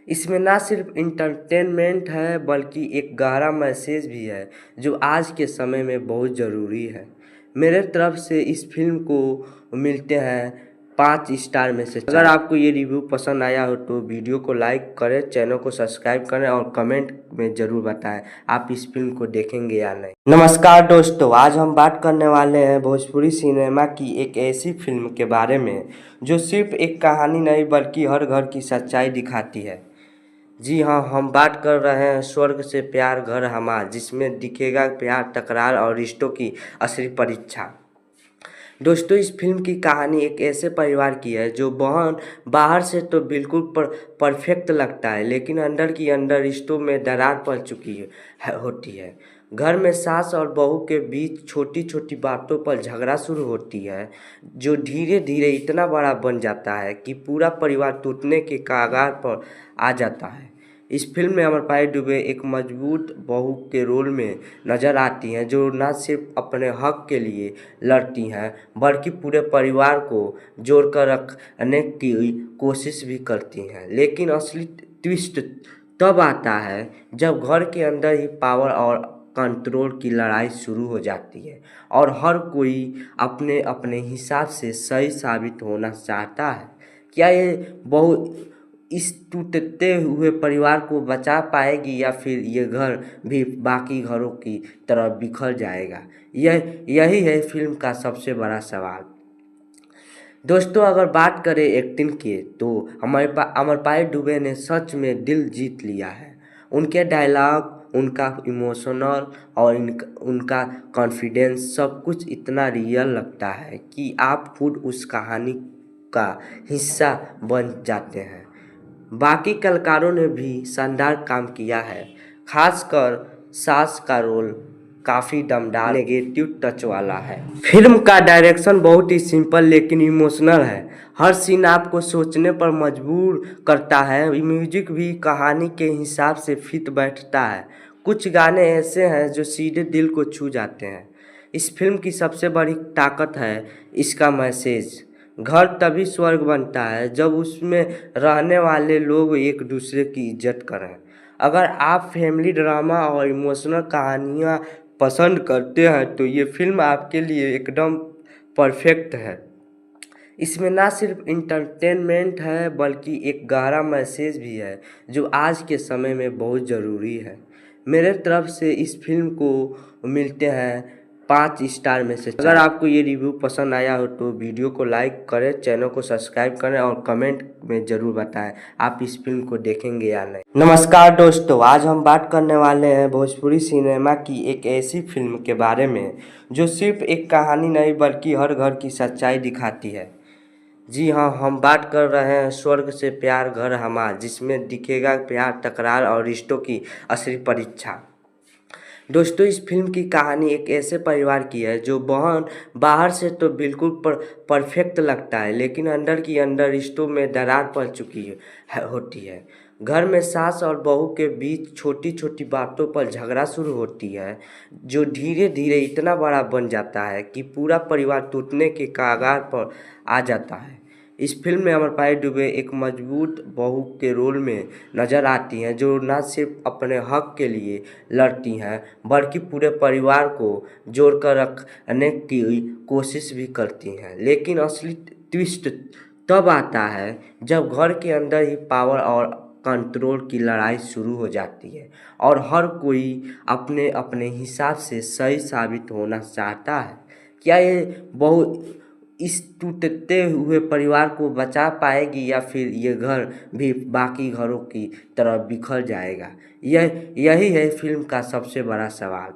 S3: इसमें ना सिर्फ इंटरटेनमेंट है बल्कि एक गहरा मैसेज भी है जो आज के समय में बहुत ज़रूरी है। मेरे तरफ से इस फिल्म को मिलते हैं 5 स्टार में से 4। अगर आपको ये रिव्यू पसंद आया हो तो वीडियो को लाइक करें, चैनल को सब्सक्राइब करें और कमेंट में ज़रूर बताएं आप इस फिल्म को देखेंगे या नहीं। नमस्कार दोस्तों, आज हम बात करने वाले हैं भोजपुरी सिनेमा की एक ऐसी फिल्म के बारे में जो सिर्फ एक कहानी नहीं बल्कि हर घर की सच्चाई दिखाती है। जी हाँ, हम बात कर रहे हैं स्वर्ग से प्यार घर हमार, जिसमें दिखेगा प्यार, तकरार और रिश्तों की असली परीक्षा। दोस्तों, इस फिल्म की कहानी एक ऐसे परिवार की है जो बाहर से तो बिल्कुल परफेक्ट लगता है, लेकिन अंदर की अंदर रिश्तों में दरार पड़ चुकी होती है। घर में सास और बहू के बीच छोटी छोटी बातों पर झगड़ा शुरू होती है, जो धीरे धीरे इतना बड़ा बन जाता है कि पूरा परिवार टूटने के कगार पर आ जाता है। इस फिल्म में अमरपाली दुबे एक मजबूत बहू के रोल में नजर आती हैं, जो न सिर्फ अपने हक के लिए लड़ती हैं बल्कि पूरे परिवार को जोड़कर रखने की कोशिश भी करती हैं। लेकिन असली ट्विस्ट तब आता है जब घर के अंदर ही पावर और कंट्रोल की लड़ाई शुरू हो जाती है और हर कोई अपने अपने हिसाब से सही साबित होना चाहता है। क्या ये बहू इस टूटते हुए परिवार को बचा पाएगी या फिर ये घर भी बाकी घरों की तरह बिखर जाएगा? यही है फिल्म का सबसे बड़ा सवाल। दोस्तों, अगर बात करें एक्टिंग की तो अमरपाली दुबे ने सच में दिल जीत लिया है। उनके डायलॉग, उनका इमोशनल और उनका कॉन्फिडेंस सब कुछ इतना रियल लगता है कि आप खुद उस कहानी का हिस्सा बन जाते हैं। बाकी कलाकारों ने भी शानदार काम किया है, खासकर सास का रोल काफ़ी दमदार नेगेटिव टच वाला है। फिल्म का डायरेक्शन बहुत ही सिंपल लेकिन इमोशनल है। हर सीन आपको सोचने पर मजबूर करता है। म्यूजिक भी कहानी के हिसाब से फिट बैठता है। कुछ गाने ऐसे हैं जो सीधे दिल को छू जाते हैं। इस फिल्म की सबसे बड़ी ताकत है इसका मैसेज। घर तभी स्वर्ग बनता है जब उसमें रहने वाले लोग एक दूसरे की इज्जत करें। अगर आप फैमिली ड्रामा और इमोशनल कहानियाँ पसंद करते हैं तो ये फिल्म आपके लिए एकदम परफेक्ट है। इसमें ना सिर्फ इंटरटेनमेंट है बल्कि एक गहरा मैसेज भी है जो आज के समय में बहुत ज़रूरी है। मेरे तरफ से इस फिल्म को मिलते हैं 5 स्टार में से 4। अगर आपको ये रिव्यू पसंद आया हो तो वीडियो को लाइक करें, चैनल को सब्सक्राइब करें और कमेंट में ज़रूर बताएं आप इस फिल्म को देखेंगे या नहीं। नमस्कार दोस्तों, आज हम बात करने वाले हैं भोजपुरी सिनेमा की एक ऐसी फिल्म के बारे में जो सिर्फ एक कहानी नहीं बल्कि हर घर की सच्चाई दिखाती है। जी हाँ, हम बात कर रहे हैं स्वर्ग से प्यार घर हमार, जिसमें दिखेगा प्यार, तकरार और रिश्तों की असली परीक्षा। दोस्तों, इस फिल्म की कहानी एक ऐसे परिवार की है जो बाहर से तो बिल्कुल परफेक्ट लगता है, लेकिन अंदर की अंदर रिश्तों में दरार पड़ चुकी होती है। घर में सास और बहू के बीच छोटी छोटी बातों पर झगड़ा शुरू होती है जो धीरे धीरे इतना बड़ा बन जाता है कि पूरा परिवार टूटने के कगार पर आ जाता है। इस फिल्म में अमरपाली दुबे एक मजबूत बहू के रोल में नजर आती हैं जो न सिर्फ अपने हक के लिए लड़ती हैं बल्कि पूरे परिवार को जोड़कर रखने की कोशिश भी करती हैं। लेकिन असली ट्विस्ट तब आता है जब घर के अंदर ही पावर और कंट्रोल की लड़ाई शुरू हो जाती है और हर कोई अपने अपने हिसाब से सही साबित होना चाहता है। क्या ये बहू इस टूटते हुए परिवार को बचा पाएगी या फिर ये घर भी बाकी घरों की तरह बिखर जाएगा? यही है फिल्म का सबसे बड़ा सवाल।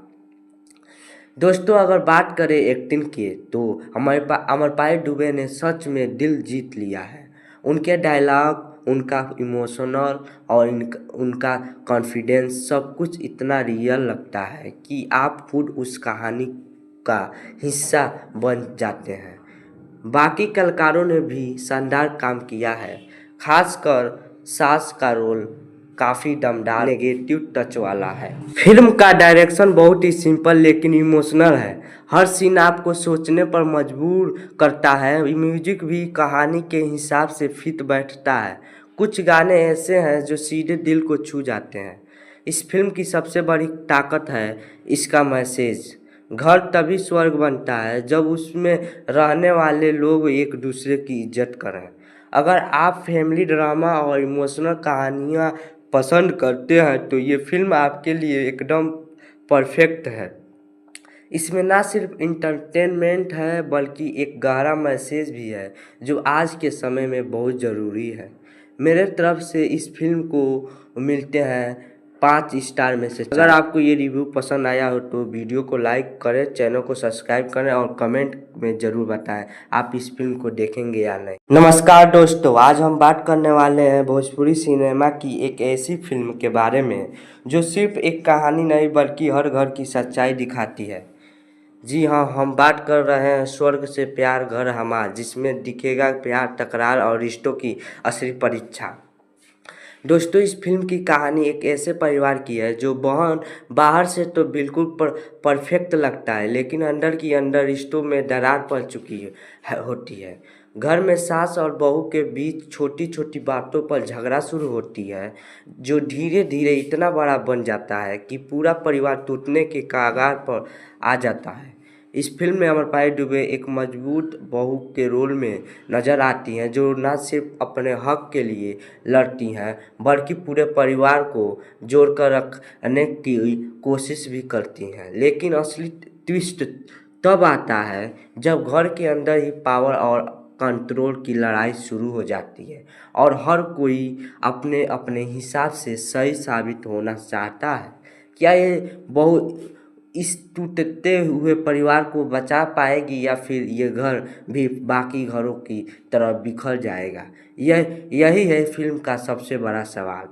S3: दोस्तों, अगर बात करें एक्टिंग की तो अमरपाली दुबे ने सच में दिल जीत लिया है। उनके डायलॉग, उनका इमोशनल और उनका कॉन्फिडेंस सब कुछ इतना रियल लगता है कि आप खुद उस कहानी का हिस्सा बन जाते हैं। बाकी कलाकारों ने भी शानदार काम किया है, खासकर सास का रोल काफ़ी दमदार नेगेटिव टच वाला है। फिल्म का डायरेक्शन बहुत ही सिंपल लेकिन इमोशनल है। हर सीन आपको सोचने पर मजबूर करता है। म्यूजिक भी कहानी के हिसाब से फिट बैठता है। कुछ गाने ऐसे हैं जो सीधे दिल को छू जाते हैं। इस फिल्म की सबसे बड़ी ताकत है इसका मैसेज। घर तभी स्वर्ग बनता है जब उसमें रहने वाले लोग एक दूसरे की इज्जत करें। अगर आप फैमिली ड्रामा और इमोशनल कहानियाँ पसंद करते हैं तो ये फिल्म आपके लिए एकदम परफेक्ट है। इसमें ना सिर्फ इंटरटेनमेंट है बल्कि एक गहरा मैसेज भी है जो आज के समय में बहुत ज़रूरी है। मेरे तरफ से इस फिल्म को मिलते हैं 5 स्टार में से 4। अगर आपको ये रिव्यू पसंद आया हो तो वीडियो को लाइक करें, चैनल को सब्सक्राइब करें और कमेंट में ज़रूर बताएं आप इस फिल्म को देखेंगे या नहीं। नमस्कार दोस्तों, आज हम बात करने वाले हैं भोजपुरी सिनेमा की एक ऐसी फिल्म के बारे में जो सिर्फ एक कहानी नहीं बल्कि हर घर की सच्चाई दिखाती है। जी हाँ, हम बात कर रहे हैं स्वर्ग से प्यार घर हमार, जिसमें दिखेगा प्यार, तकरार और रिश्तों की असली परीक्षा। दोस्तों, इस फिल्म की कहानी एक ऐसे परिवार की है जो बाहर से तो बिल्कुल परफेक्ट लगता है, लेकिन अंदर की अंदर रिश्तों में दरार पड़ चुकी होती है। घर में सास और बहू के बीच छोटी छोटी बातों पर झगड़ा शुरू होती है जो धीरे धीरे इतना बड़ा बन जाता है कि पूरा परिवार टूटने के कगार पर आ जाता है। इस फिल्म में अमरपाली दुबे एक मजबूत बहू के रोल में नजर आती हैं जो न सिर्फ अपने हक के लिए लड़ती हैं बल्कि पूरे परिवार को जोड़कर रखने की कोशिश भी करती हैं। लेकिन असली ट्विस्ट तब आता है जब घर के अंदर ही पावर और कंट्रोल की लड़ाई शुरू हो जाती है और हर कोई अपने अपने हिसाब से सही साबित होना चाहता है। क्या ये बहू इस टूटते हुए परिवार को बचा पाएगी या फिर ये घर भी बाकी घरों की तरह बिखर जाएगा? यही है फिल्म का सबसे बड़ा सवाल।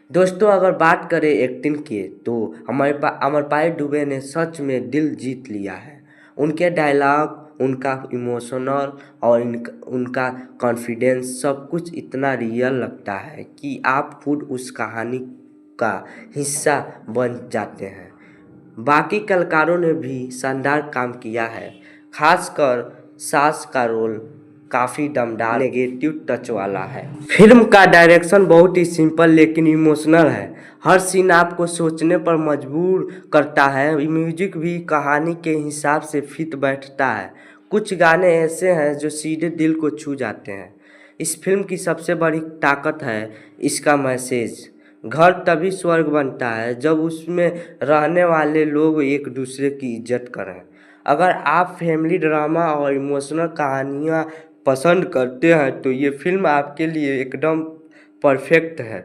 S3: दोस्तों अगर बात करें एक्टिंग की तो अमरपाली दुबे ने सच में दिल जीत लिया है। उनके डायलॉग, उनका इमोशनल और उनका कॉन्फिडेंस सब कुछ इतना रियल लगता है कि आप खुद उस कहानी का हिस्सा बन जाते हैं। बाकी कलाकारों ने भी शानदार काम किया है, खासकर सास का रोल काफ़ी दमदार नेगेटिव टच वाला है। फिल्म का डायरेक्शन बहुत ही सिंपल लेकिन इमोशनल है। हर सीन आपको सोचने पर मजबूर करता है। म्यूजिक भी कहानी के हिसाब से फिट बैठता है। कुछ गाने ऐसे हैं जो सीधे दिल को छू जाते हैं। इस फिल्म की सबसे बड़ी ताकत है इसका मैसेज। घर तभी स्वर्ग बनता है जब उसमें रहने वाले लोग एक दूसरे की इज्जत करें। अगर आप फैमिली ड्रामा और इमोशनल कहानियाँ पसंद करते हैं तो ये फिल्म आपके लिए एकदम परफेक्ट है।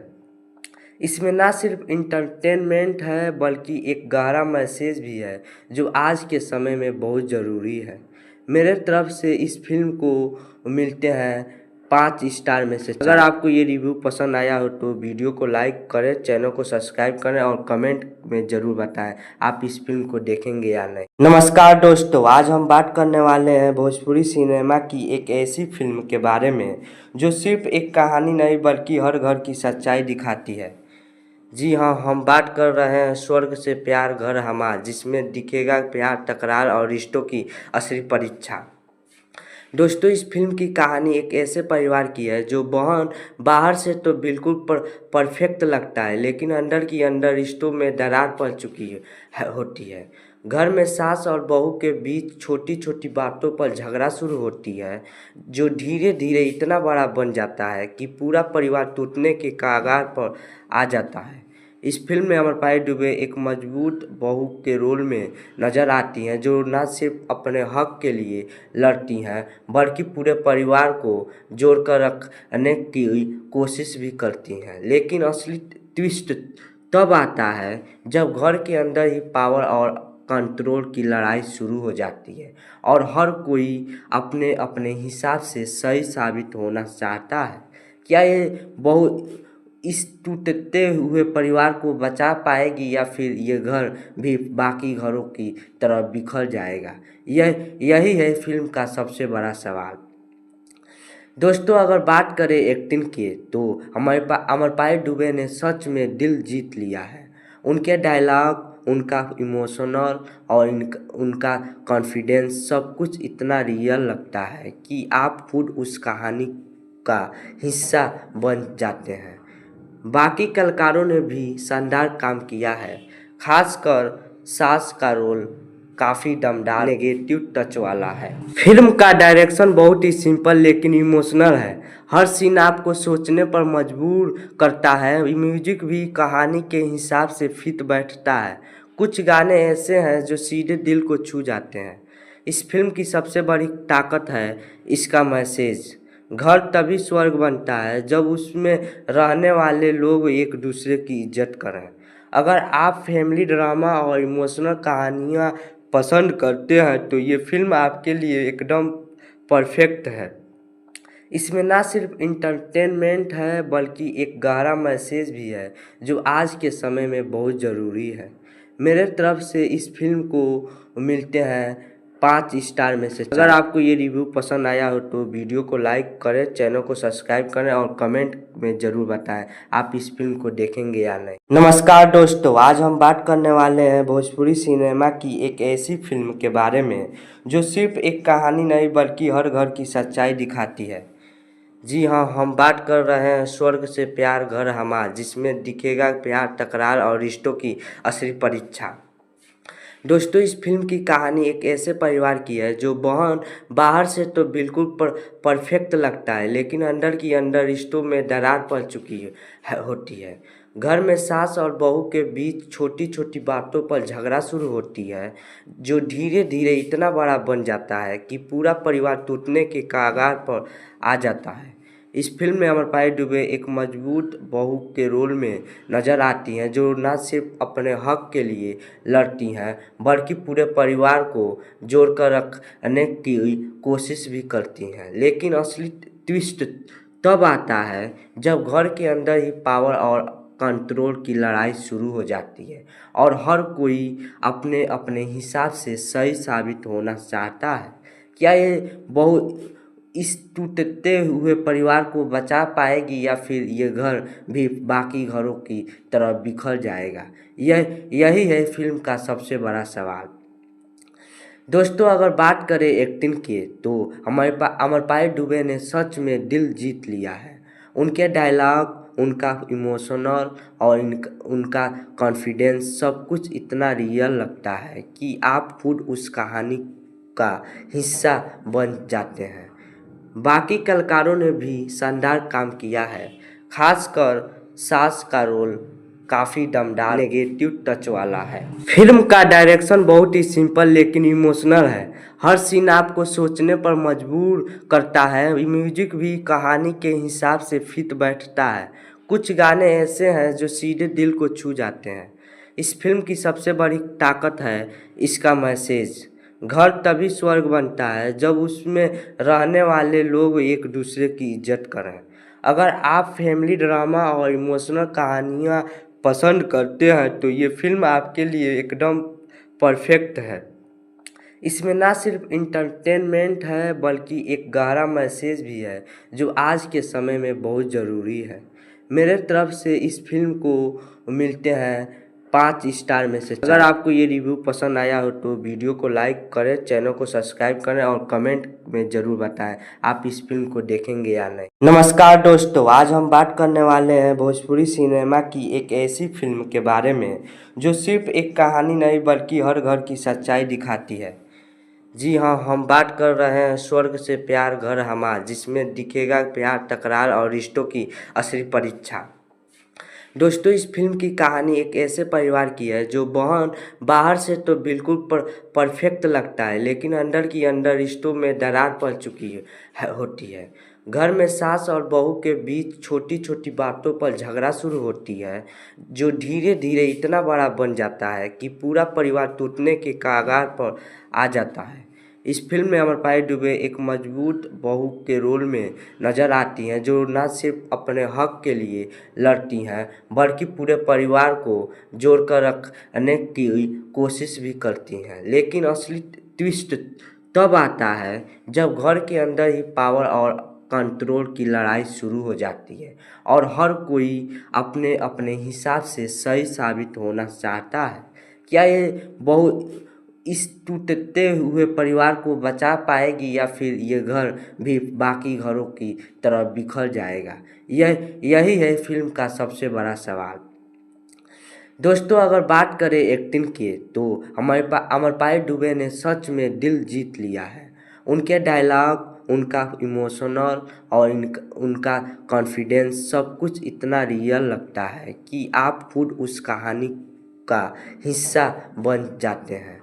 S3: इसमें ना सिर्फ इंटरटेनमेंट है बल्कि एक गहरा मैसेज भी है जो आज के समय में बहुत ज़रूरी है। मेरे तरफ से इस फिल्म को मिलते हैं 5 स्टार में से 4। अगर आपको ये रिव्यू पसंद आया हो तो वीडियो को लाइक करें, चैनल को सब्सक्राइब करें और कमेंट में ज़रूर बताएं आप इस फिल्म को देखेंगे या नहीं। नमस्कार दोस्तों, आज हम बात करने वाले हैं भोजपुरी सिनेमा की एक ऐसी फिल्म के बारे में जो सिर्फ एक कहानी नहीं बल्कि हर घर की सच्चाई दिखाती है। जी हाँ, हम बात कर रहे हैं स्वर्ग से प्यार घर हमार, जिसमें दिखेगा प्यार, तकरार और रिश्तों की असली परीक्षा। दोस्तों इस फिल्म की कहानी एक ऐसे परिवार की है जो बाहर से तो बिल्कुल परफेक्ट लगता है, लेकिन अंदर की अंदर रिश्तों में दरार पड़ चुकी होती है। घर में सास और बहू के बीच छोटी छोटी बातों पर झगड़ा शुरू होती है जो धीरे धीरे इतना बड़ा बन जाता है कि पूरा परिवार टूटने के कगार पर आ जाता है। इस फिल्म में अमरपाली दुबे एक मजबूत बहू के रोल में नजर आती हैं जो न सिर्फ अपने हक के लिए लड़ती हैं बल्कि पूरे परिवार को जोड़कर रखने की कोशिश भी करती हैं। लेकिन असली ट्विस्ट तब आता है जब घर के अंदर ही पावर और कंट्रोल की लड़ाई शुरू हो जाती है और हर कोई अपने अपने हिसाब से सही साबित होना चाहता है। क्या ये बहू इस टूटते हुए परिवार को बचा पाएगी या फिर ये घर भी बाकी घरों की तरह बिखर जाएगा? यही है फिल्म का सबसे बड़ा सवाल। दोस्तों अगर बात करें एक्टिंग की तो अमरपाली दुबे ने सच में दिल जीत लिया है। उनके डायलॉग, उनका इमोशनल और उनका कॉन्फिडेंस सब कुछ इतना रियल लगता है कि आप खुद उस कहानी का हिस्सा बन जाते हैं। बाकी कलाकारों ने भी शानदार काम किया है, खासकर सास का रोल काफ़ी दमदार नेगेटिव टच वाला है। फिल्म का डायरेक्शन बहुत ही सिंपल लेकिन इमोशनल है। हर सीन आपको सोचने पर मजबूर करता है। म्यूजिक भी कहानी के हिसाब से फिट बैठता है। कुछ गाने ऐसे हैं जो सीधे दिल को छू जाते हैं। इस फिल्म की सबसे बड़ी ताकत है इसका मैसेज। घर तभी स्वर्ग बनता है जब उसमें रहने वाले लोग एक दूसरे की इज्जत करें। अगर आप फैमिली ड्रामा और इमोशनल कहानियाँ पसंद करते हैं तो ये फिल्म आपके लिए एकदम परफेक्ट है। इसमें ना सिर्फ इंटरटेनमेंट है बल्कि एक गहरा मैसेज भी है जो आज के समय में बहुत ज़रूरी है। मेरे तरफ से इस फिल्म को मिलते हैं 5 स्टार में से 4। अगर आपको ये रिव्यू पसंद आया हो तो वीडियो को लाइक करें, चैनल को सब्सक्राइब करें और कमेंट में ज़रूर बताएं आप इस फिल्म को देखेंगे या नहीं। नमस्कार दोस्तों, आज हम बात करने वाले हैं भोजपुरी सिनेमा की एक ऐसी फिल्म के बारे में जो सिर्फ एक कहानी नहीं बल्कि हर घर की सच्चाई दिखाती है। जी हाँ, हम बात कर रहे हैं स्वर्ग से प्यार घर हमार, जिसमें दिखेगा प्यार, तकरार और रिश्तों की असली परीक्षा। दोस्तों इस फिल्म की कहानी एक ऐसे परिवार की है जो बाहर से तो बिल्कुल परफेक्ट लगता है, लेकिन अंदर की अंदर रिश्तों में दरार पड़ चुकी होती है। घर में सास और बहू के बीच छोटी छोटी बातों पर झगड़ा शुरू होती है जो धीरे धीरे इतना बड़ा बन जाता है कि पूरा परिवार टूटने के कगार पर आ जाता है। इस फिल्म में अमरपाली दुबे एक मजबूत बहू के रोल में नजर आती हैं जो न सिर्फ अपने हक के लिए लड़ती हैं बल्कि पूरे परिवार को जोड़कर रखने की कोशिश भी करती हैं। लेकिन असली ट्विस्ट तब आता है जब घर के अंदर ही पावर और कंट्रोल की लड़ाई शुरू हो जाती है और हर कोई अपने अपने हिसाब से सही साबित होना चाहता है। क्या ये बहू इस टूटते हुए परिवार को बचा पाएगी या फिर ये घर भी बाकी घरों की तरह बिखर जाएगा? यही है फिल्म का सबसे बड़ा सवाल। दोस्तों, अगर बात करें एक्टिंग की तो अमरपाली दुबे ने सच में दिल जीत लिया है। उनके डायलॉग, उनका इमोशनल और उनका कॉन्फिडेंस सब कुछ इतना रियल लगता है कि आप खुद उस कहानी का हिस्सा बन जाते हैं। बाकी कलाकारों ने भी शानदार काम किया है, खासकर सास का रोल काफ़ी दमदार नेगेटिव टच वाला है। फिल्म का डायरेक्शन बहुत ही सिंपल लेकिन इमोशनल है। हर सीन आपको सोचने पर मजबूर करता है। म्यूजिक भी कहानी के हिसाब से फिट बैठता है। कुछ गाने ऐसे हैं जो सीधे दिल को छू जाते हैं। इस फिल्म की सबसे बड़ी ताकत है इसका मैसेज। घर तभी स्वर्ग बनता है जब उसमें रहने वाले लोग एक दूसरे की इज्जत करें। अगर आप फैमिली ड्रामा और इमोशनल कहानियाँ पसंद करते हैं तो ये फिल्म आपके लिए एकदम परफेक्ट है। इसमें ना सिर्फ इंटरटेनमेंट है बल्कि एक गहरा मैसेज भी है जो आज के समय में बहुत ज़रूरी है। मेरे तरफ से इस फिल्म को मिलते हैं 5 स्टार में से 4। अगर आपको ये रिव्यू पसंद आया हो तो वीडियो को लाइक करें, चैनल को सब्सक्राइब करें और कमेंट में ज़रूर बताएं आप इस फिल्म को देखेंगे या नहीं। नमस्कार दोस्तों, आज हम बात करने वाले हैं भोजपुरी सिनेमा की एक ऐसी फिल्म के बारे में जो सिर्फ एक कहानी नहीं बल्कि हर घर की सच्चाई दिखाती है। जी हाँ, हम बात कर रहे हैं स्वर्ग से प्यार घर हमार, जिसमें दिखेगा प्यार, तकरार और रिश्तों की असली परीक्षा। दोस्तों, इस फिल्म की कहानी एक ऐसे परिवार की है जो बाहर से तो बिल्कुल परफेक्ट लगता है, लेकिन अंदर की अंदर रिश्तों में दरार पड़ चुकी होती है। घर में सास और बहू के बीच छोटी छोटी बातों पर झगड़ा शुरू होती है जो धीरे धीरे इतना बड़ा बन जाता है कि पूरा परिवार टूटने के कगार पर आ जाता है। इस फिल्म में अमरपाली दुबे एक मजबूत बहू के रोल में नज़र आती हैं जो न सिर्फ अपने हक के लिए लड़ती हैं बल्कि पूरे परिवार को जोड़कर रखने की कोशिश भी करती हैं। लेकिन असली ट्विस्ट तब आता है जब घर के अंदर ही पावर और कंट्रोल की लड़ाई शुरू हो जाती है और हर कोई अपने अपने हिसाब से सही साबित होना चाहता है। क्या ये बहू इस टूटते हुए परिवार को बचा पाएगी या फिर ये घर भी बाकी घरों की तरह बिखर जाएगा? यही है फिल्म का सबसे बड़ा सवाल। दोस्तों, अगर बात करें एक्टिंग की तो अमरपाली दुबे ने सच में दिल जीत लिया है। उनके डायलॉग, उनका इमोशनल और उनका कॉन्फिडेंस सब कुछ इतना रियल लगता है कि आप खुद उस कहानी का हिस्सा बन जाते हैं।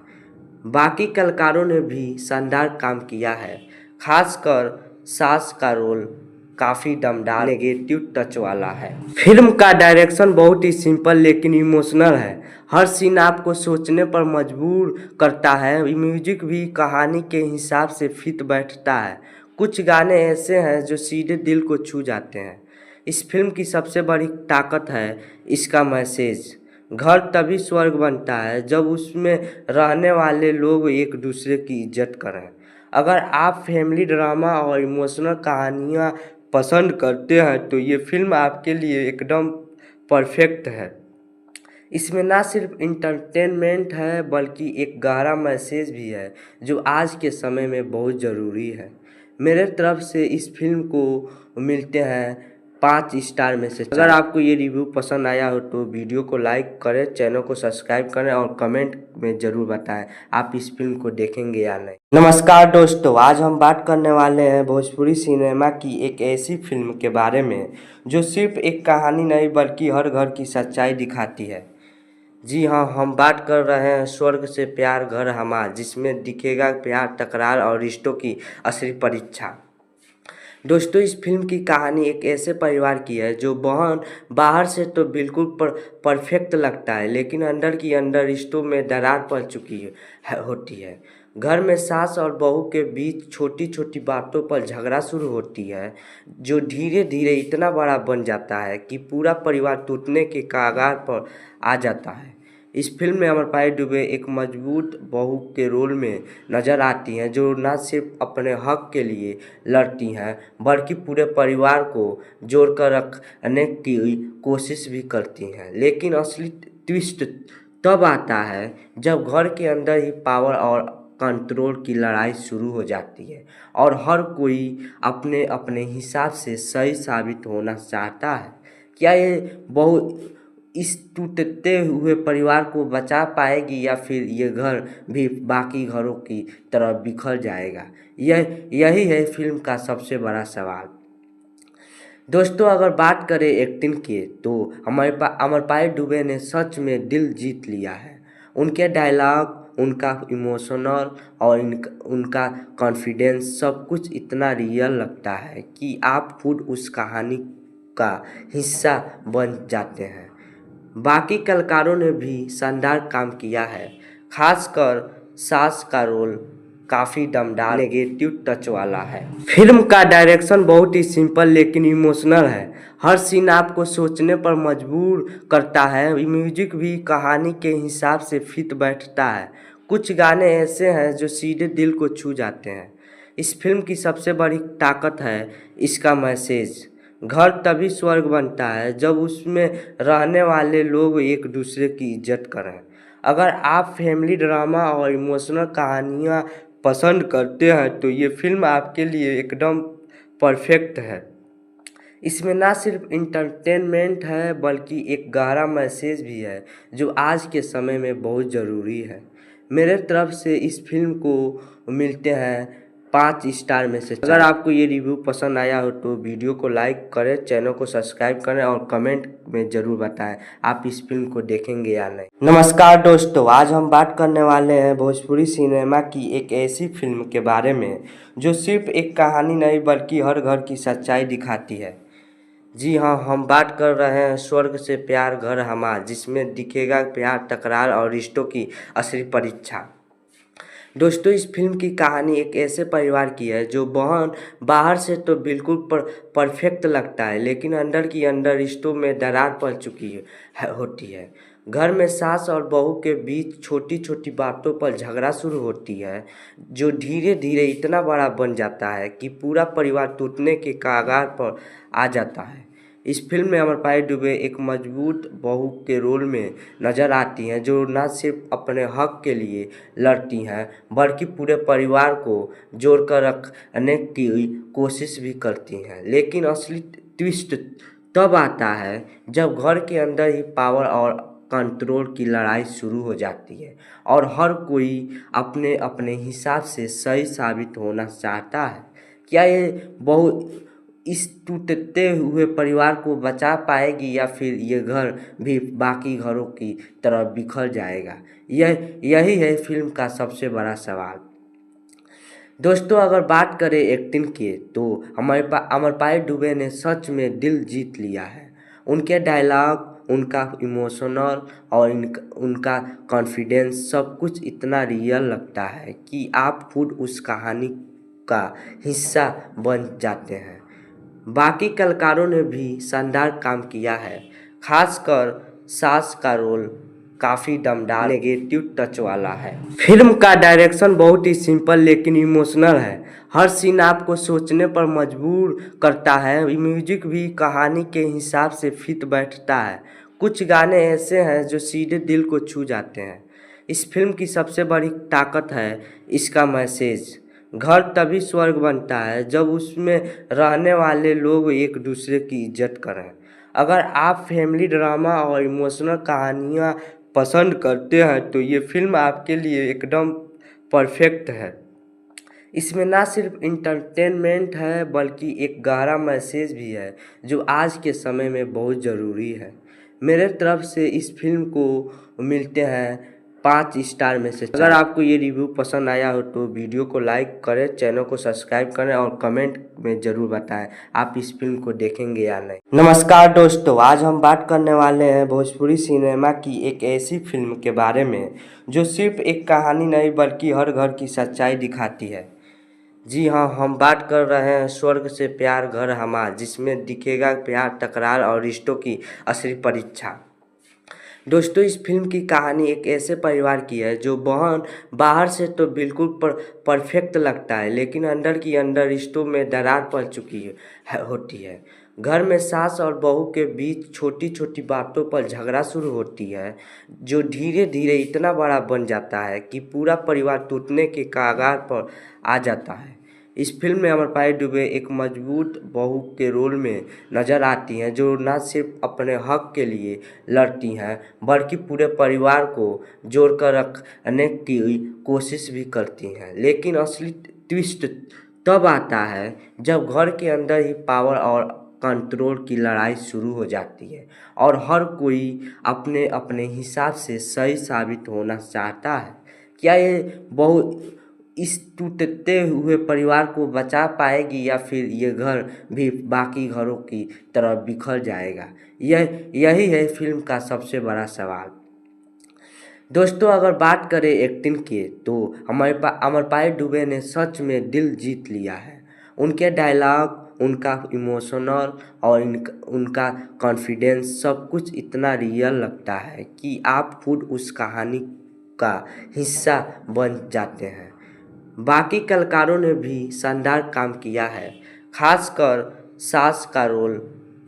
S3: बाकी कलाकारों ने भी शानदार काम किया है, खासकर सास का रोल काफ़ी दमदार नेगेटिव टच वाला है। फिल्म का डायरेक्शन बहुत ही सिंपल लेकिन इमोशनल है। हर सीन आपको सोचने पर मजबूर करता है। म्यूजिक भी कहानी के हिसाब से फिट बैठता है। कुछ गाने ऐसे हैं जो सीधे दिल को छू जाते हैं। इस फिल्म की सबसे बड़ी ताकत है इसका मैसेज। घर तभी स्वर्ग बनता है जब उसमें रहने वाले लोग एक दूसरे की इज्जत करें। अगर आप फैमिली ड्रामा और इमोशनल कहानियाँ पसंद करते हैं तो ये फिल्म आपके लिए एकदम परफेक्ट है। इसमें ना सिर्फ इंटरटेनमेंट है बल्कि एक गहरा मैसेज भी है जो आज के समय में बहुत ज़रूरी है। मेरे तरफ से इस फिल्म को मिलते हैं 5 स्टार में से 4। अगर आपको ये रिव्यू पसंद आया हो तो वीडियो को लाइक करें, चैनल को सब्सक्राइब करें और कमेंट में ज़रूर बताएं आप इस फिल्म को देखेंगे या नहीं। नमस्कार दोस्तों, आज हम बात करने वाले हैं भोजपुरी सिनेमा की एक ऐसी फिल्म के बारे में जो सिर्फ एक कहानी नहीं बल्कि हर घर की सच्चाई दिखाती है। जी हाँ, हम बात कर रहे हैं स्वर्ग से प्यार घर हमार, जिसमें दिखेगा प्यार, तकरार और रिश्तों की असली परीक्षा। दोस्तों, इस फिल्म की कहानी एक ऐसे परिवार की है जो बाहर से तो बिल्कुल परफेक्ट लगता है, लेकिन अंदर की अंदर रिश्तों में दरार पड़ चुकी होती है। घर में सास और बहू के बीच छोटी छोटी बातों पर झगड़ा शुरू होती है, जो धीरे धीरे इतना बड़ा बन जाता है कि पूरा परिवार टूटने के कगार पर आ जाता है। इस फिल्म में अमरपाली दुबे एक मजबूत बहू के रोल में नजर आती हैं, जो न सिर्फ अपने हक के लिए लड़ती हैं बल्कि पूरे परिवार को जोड़कर रखने की कोशिश भी करती हैं। लेकिन असली ट्विस्ट तब आता है जब घर के अंदर ही पावर और कंट्रोल की लड़ाई शुरू हो जाती है और हर कोई अपने अपने हिसाब से सही साबित होना चाहता है। क्या ये बहू इस टूटते हुए परिवार को बचा पाएगी या फिर ये घर भी बाकी घरों की तरह बिखर जाएगा? यही है फिल्म का सबसे बड़ा सवाल। दोस्तों, अगर बात करें एक्टिंग की तो अमरपाली दुबे ने सच में दिल जीत लिया है। उनके डायलॉग, उनका इमोशनल और उनका कॉन्फिडेंस सब कुछ इतना रियल लगता है कि आप खुद उस कहानी का हिस्सा बन जाते हैं। बाकी कलाकारों ने भी शानदार काम किया है, खासकर सास का रोल काफ़ी दमदार नेगेटिव टच वाला है। फिल्म का डायरेक्शन बहुत ही सिंपल लेकिन इमोशनल है। हर सीन आपको सोचने पर मजबूर करता है। म्यूजिक भी कहानी के हिसाब से फिट बैठता है। कुछ गाने ऐसे हैं जो सीधे दिल को छू जाते हैं। इस फिल्म की सबसे बड़ी ताकत है इसका मैसेज। घर तभी स्वर्ग बनता है जब उसमें रहने वाले लोग एक दूसरे की इज्जत करें। अगर आप फैमिली ड्रामा और इमोशनल कहानियाँ पसंद करते हैं तो ये फिल्म आपके लिए एकदम परफेक्ट है। इसमें ना सिर्फ इंटरटेनमेंट है बल्कि एक गहरा मैसेज भी है जो आज के समय में बहुत ज़रूरी है। मेरे तरफ से इस फिल्म को मिलते हैं 5 स्टार में से 4। अगर आपको ये रिव्यू पसंद आया हो तो वीडियो को लाइक करें, चैनल को सब्सक्राइब करें और कमेंट में ज़रूर बताएं आप इस फिल्म को देखेंगे या नहीं। नमस्कार दोस्तों, आज हम बात करने वाले हैं भोजपुरी सिनेमा की एक ऐसी फिल्म के बारे में जो सिर्फ एक कहानी नहीं बल्कि हर घर की सच्चाई दिखाती है। जी हाँ, हम बात कर रहे हैं स्वर्ग से प्यार घर हमार, जिसमें दिखेगा प्यार, तकरार और रिश्तों की असली परीक्षा। दोस्तों, इस फिल्म की कहानी एक ऐसे परिवार की है जो बाहर से तो बिल्कुल परफेक्ट लगता है, लेकिन अंदर की अंदर रिश्तों में दरार पड़ चुकी होती है। घर में सास और बहू के बीच छोटी छोटी बातों पर झगड़ा शुरू होती है, जो धीरे धीरे इतना बड़ा बन जाता है कि पूरा परिवार टूटने के कगार पर आ जाता है। इस फिल्म में अमरपाली दुबे एक मजबूत बहू के रोल में नजर आती हैं, जो न सिर्फ अपने हक के लिए लड़ती हैं बल्कि पूरे परिवार को जोड़कर रखने की कोशिश भी करती हैं। लेकिन असली ट्विस्ट तब आता है जब घर के अंदर ही पावर और कंट्रोल की लड़ाई शुरू हो जाती है और हर कोई अपने अपने हिसाब से सही साबित होना चाहता है। क्या ये बहू इस टूटते हुए परिवार को बचा पाएगी या फिर ये घर भी बाकी घरों की तरह बिखर जाएगा? यही है फिल्म का सबसे बड़ा सवाल। दोस्तों, अगर बात करें एक्टिंग की तो अमरपाली दुबे ने सच में दिल जीत लिया है। उनके डायलॉग, उनका इमोशनल और उनका कॉन्फिडेंस सब कुछ इतना रियल लगता है कि आप खुद उस कहानी का हिस्सा बन जाते हैं। बाकी कलाकारों ने भी शानदार काम किया है, खासकर सास का रोल काफ़ी दमदार नेगेटिव टच वाला है। फिल्म का डायरेक्शन बहुत ही सिंपल लेकिन इमोशनल है। हर सीन आपको सोचने पर मजबूर करता है। म्यूजिक भी कहानी के हिसाब से फिट बैठता है। कुछ गाने ऐसे हैं जो सीधे दिल को छू जाते हैं। इस फिल्म की सबसे बड़ी ताकत है इसका मैसेज। घर तभी स्वर्ग बनता है जब उसमें रहने वाले लोग एक दूसरे की इज्जत करें। अगर आप फैमिली ड्रामा और इमोशनल कहानियाँ पसंद करते हैं तो ये फिल्म आपके लिए एकदम परफेक्ट है। इसमें ना सिर्फ इंटरटेनमेंट है बल्कि एक गहरा मैसेज भी है जो आज के समय में बहुत ज़रूरी है। मेरे तरफ से इस फिल्म को मिलते हैं 5 स्टार में से 4। अगर आपको ये रिव्यू पसंद आया हो तो वीडियो को लाइक करें, चैनल को सब्सक्राइब करें और कमेंट में ज़रूर बताएं आप इस फिल्म को देखेंगे या नहीं। नमस्कार दोस्तों, आज हम बात करने वाले हैं भोजपुरी सिनेमा की एक ऐसी फिल्म के बारे में जो सिर्फ एक कहानी नहीं बल्कि हर घर की सच्चाई दिखाती है। जी हाँ, हम बात कर रहे हैं स्वर्ग से प्यार घर हमार, जिसमें दिखेगा प्यार, तकरार और रिश्तों की असली परीक्षा। दोस्तों, इस फिल्म की कहानी एक ऐसे परिवार की है जो बाहर से तो बिल्कुल परफेक्ट लगता है, लेकिन अंदर की अंदर रिश्तों में दरार पड़ चुकी होती है। घर में सास और बहू के बीच छोटी छोटी बातों पर झगड़ा शुरू होती है, जो धीरे धीरे इतना बड़ा बन जाता है कि पूरा परिवार टूटने के कगार पर आ जाता है। इस फिल्म में अमरपाली दुबे एक मजबूत बहू के रोल में नजर आती हैं, जो न सिर्फ अपने हक के लिए लड़ती हैं बल्कि पूरे परिवार को जोड़कर रखने की कोशिश भी करती हैं। लेकिन असली ट्विस्ट तब आता है जब घर के अंदर ही पावर और कंट्रोल की लड़ाई शुरू हो जाती है और हर कोई अपने अपने हिसाब से सही साबित होना चाहता है। क्या ये बहू इस टूटते हुए परिवार को बचा पाएगी या फिर ये घर भी बाकी घरों की तरह बिखर जाएगा? यही है फिल्म का सबसे बड़ा सवाल। दोस्तों, अगर बात करें एक्टिंग की तो अमरपाली दुबे ने सच में दिल जीत लिया है। उनके डायलॉग, उनका इमोशनल और उनका कॉन्फिडेंस सब कुछ इतना रियल लगता है कि आप खुद उस कहानी का हिस्सा बन जाते हैं। बाकी कलाकारों ने भी शानदार काम किया है, खासकर सास का रोल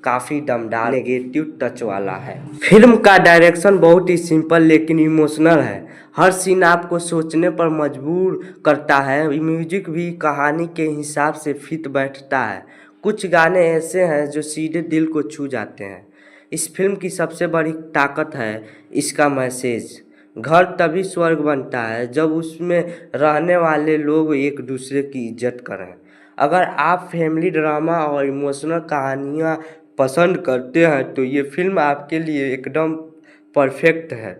S3: काफ़ी दमदार नेगेटिव टच वाला है। फिल्म का डायरेक्शन बहुत ही सिंपल लेकिन इमोशनल है। हर सीन आपको सोचने पर मजबूर करता है। म्यूजिक भी कहानी के हिसाब से फिट बैठता है। कुछ गाने ऐसे हैं जो सीधे दिल को छू जाते हैं। इस फिल्म की सबसे बड़ी ताकत है इसका मैसेज। घर तभी स्वर्ग बनता है जब उसमें रहने वाले लोग एक दूसरे की इज्जत करें। अगर आप फैमिली ड्रामा और इमोशनल कहानियाँ पसंद करते हैं तो ये फिल्म आपके लिए एकदम परफेक्ट है।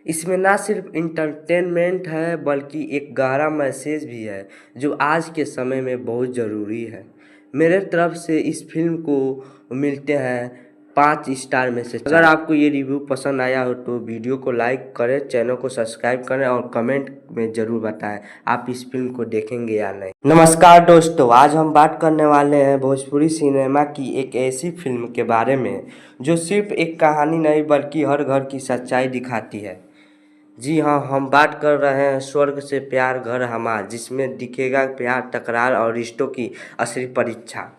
S3: इसमें ना सिर्फ इंटरटेनमेंट है बल्कि एक गहरा मैसेज भी है जो आज के समय में बहुत ज़रूरी है। मेरे तरफ से इस फिल्म को मिलते हैं 5 स्टार में से 4। अगर आपको ये रिव्यू पसंद आया हो तो वीडियो को लाइक करें, चैनल को सब्सक्राइब करें और कमेंट में ज़रूर बताएं आप इस फिल्म को देखेंगे या नहीं। नमस्कार दोस्तों, आज हम बात करने वाले हैं भोजपुरी सिनेमा की एक ऐसी फिल्म के बारे में जो सिर्फ एक कहानी नहीं बल्कि हर घर की सच्चाई दिखाती है। जी हाँ, हम बात कर रहे हैं स्वर्ग से प्यार घर हमार, जिसमें दिखेगा प्यार, तकरार और रिश्तों की असली परीक्षा।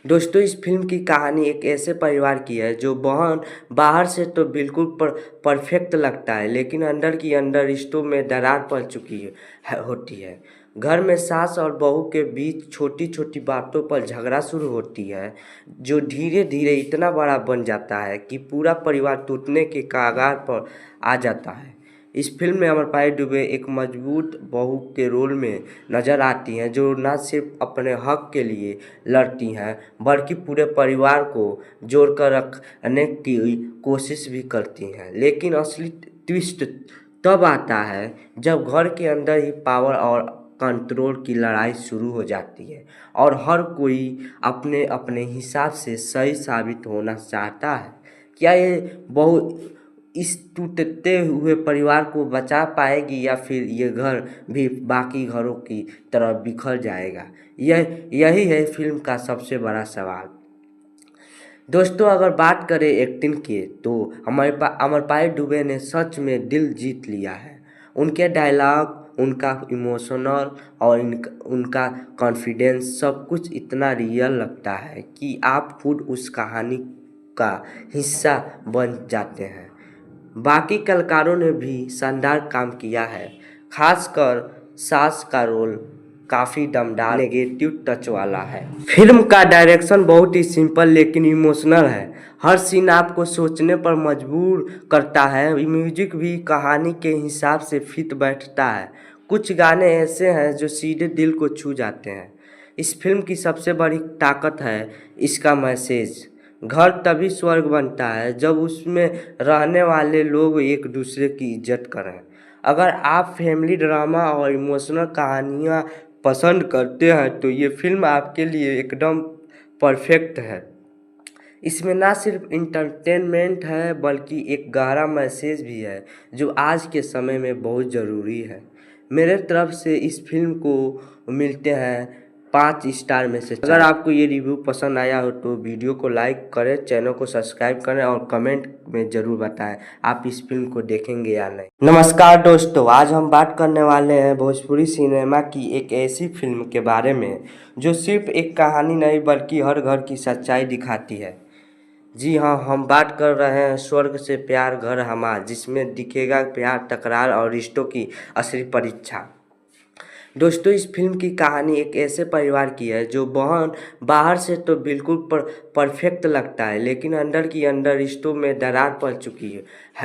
S3: दोस्तों, इस फिल्म की कहानी एक ऐसे परिवार की है जो बाहर से तो बिल्कुल परफेक्ट लगता है, लेकिन अंदर की अंदर रिश्तों में दरार पड़ चुकी होती है। घर में सास और बहू के बीच छोटी छोटी बातों पर झगड़ा शुरू होती है, जो धीरे धीरे इतना बड़ा बन जाता है कि पूरा परिवार टूटने के कगार पर आ जाता है। इस फिल्म में अमरपाली दुबे एक मजबूत बहू के रोल में नजर आती हैं, जो न सिर्फ अपने हक के लिए लड़ती हैं बल्कि पूरे परिवार को जोड़कर रखने की कोशिश भी करती हैं। लेकिन असली ट्विस्ट तब आता है जब घर के अंदर ही पावर और कंट्रोल की लड़ाई शुरू हो जाती है और हर कोई अपने अपने हिसाब से सही साबित होना चाहता है। क्या ये बहू इस टूटते हुए परिवार को बचा पाएगी या फिर ये घर भी बाकी घरों की तरह बिखर जाएगा? यही है फिल्म का सबसे बड़ा सवाल। दोस्तों, अगर बात करें एक्टिंग की तो अमरपाली दुबे ने सच में दिल जीत लिया है। उनके डायलॉग, उनका इमोशनल और उनका कॉन्फिडेंस सब कुछ इतना रियल लगता है कि आप खुद उस कहानी का हिस्सा बन जाते हैं। बाकी कलाकारों ने भी शानदार काम किया है, खासकर सास का रोल काफ़ी दमदार नेगेटिव टच वाला है। फिल्म का डायरेक्शन बहुत ही सिंपल लेकिन इमोशनल है। हर सीन आपको सोचने पर मजबूर करता है। म्यूजिक भी कहानी के हिसाब से फिट बैठता है। कुछ गाने ऐसे हैं जो सीधे दिल को छू जाते हैं। इस फिल्म की सबसे बड़ी ताकत है इसका मैसेज। घर तभी स्वर्ग बनता है जब उसमें रहने वाले लोग एक दूसरे की इज्जत करें। अगर आप फैमिली ड्रामा और इमोशनल कहानियाँ पसंद करते हैं तो ये फिल्म आपके लिए एकदम परफेक्ट है। इसमें ना सिर्फ इंटरटेनमेंट है बल्कि एक गहरा मैसेज भी है जो आज के समय में बहुत ज़रूरी है। मेरे तरफ से इस फिल्म को मिलते हैं 5 स्टार में से 4। अगर आपको ये रिव्यू पसंद आया हो तो वीडियो को लाइक करें, चैनल को सब्सक्राइब करें और कमेंट में ज़रूर बताएं आप इस फिल्म को देखेंगे या नहीं। नमस्कार दोस्तों, आज हम बात करने वाले हैं भोजपुरी सिनेमा की एक ऐसी फिल्म के बारे में जो सिर्फ एक कहानी नहीं बल्कि हर घर की सच्चाई दिखाती है। जी हाँ, हम बात कर रहे हैं स्वर्ग से प्यार घर हमार, जिसमें दिखेगा प्यार, तकरार और रिश्तों की असली परीक्षा। दोस्तों, इस फिल्म की कहानी एक ऐसे परिवार की है जो बाहर से तो बिल्कुल परफेक्ट लगता है, लेकिन अंदर की अंदर रिश्तों में दरार पड़ चुकी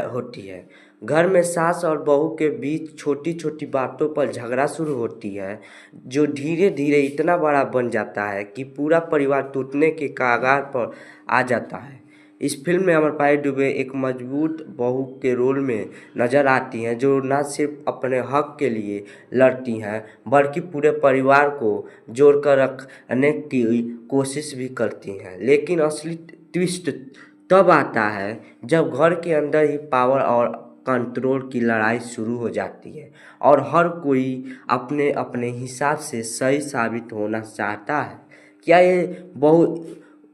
S3: होती है। घर में सास और बहू के बीच छोटी छोटी बातों पर झगड़ा शुरू होती है, जो धीरे धीरे इतना बड़ा बन जाता है कि पूरा परिवार टूटने के कगार पर आ जाता है। इस फिल्म में अमरपाली दुबे एक मजबूत बहू के रोल में नजर आती हैं, जो न सिर्फ अपने हक के लिए लड़ती हैं बल्कि पूरे परिवार को जोड़कर रखने की कोशिश भी करती हैं। लेकिन असली ट्विस्ट तब आता है जब घर के अंदर ही पावर और कंट्रोल की लड़ाई शुरू हो जाती है और हर कोई अपने अपने हिसाब से सही साबित होना चाहता है। क्या ये बहू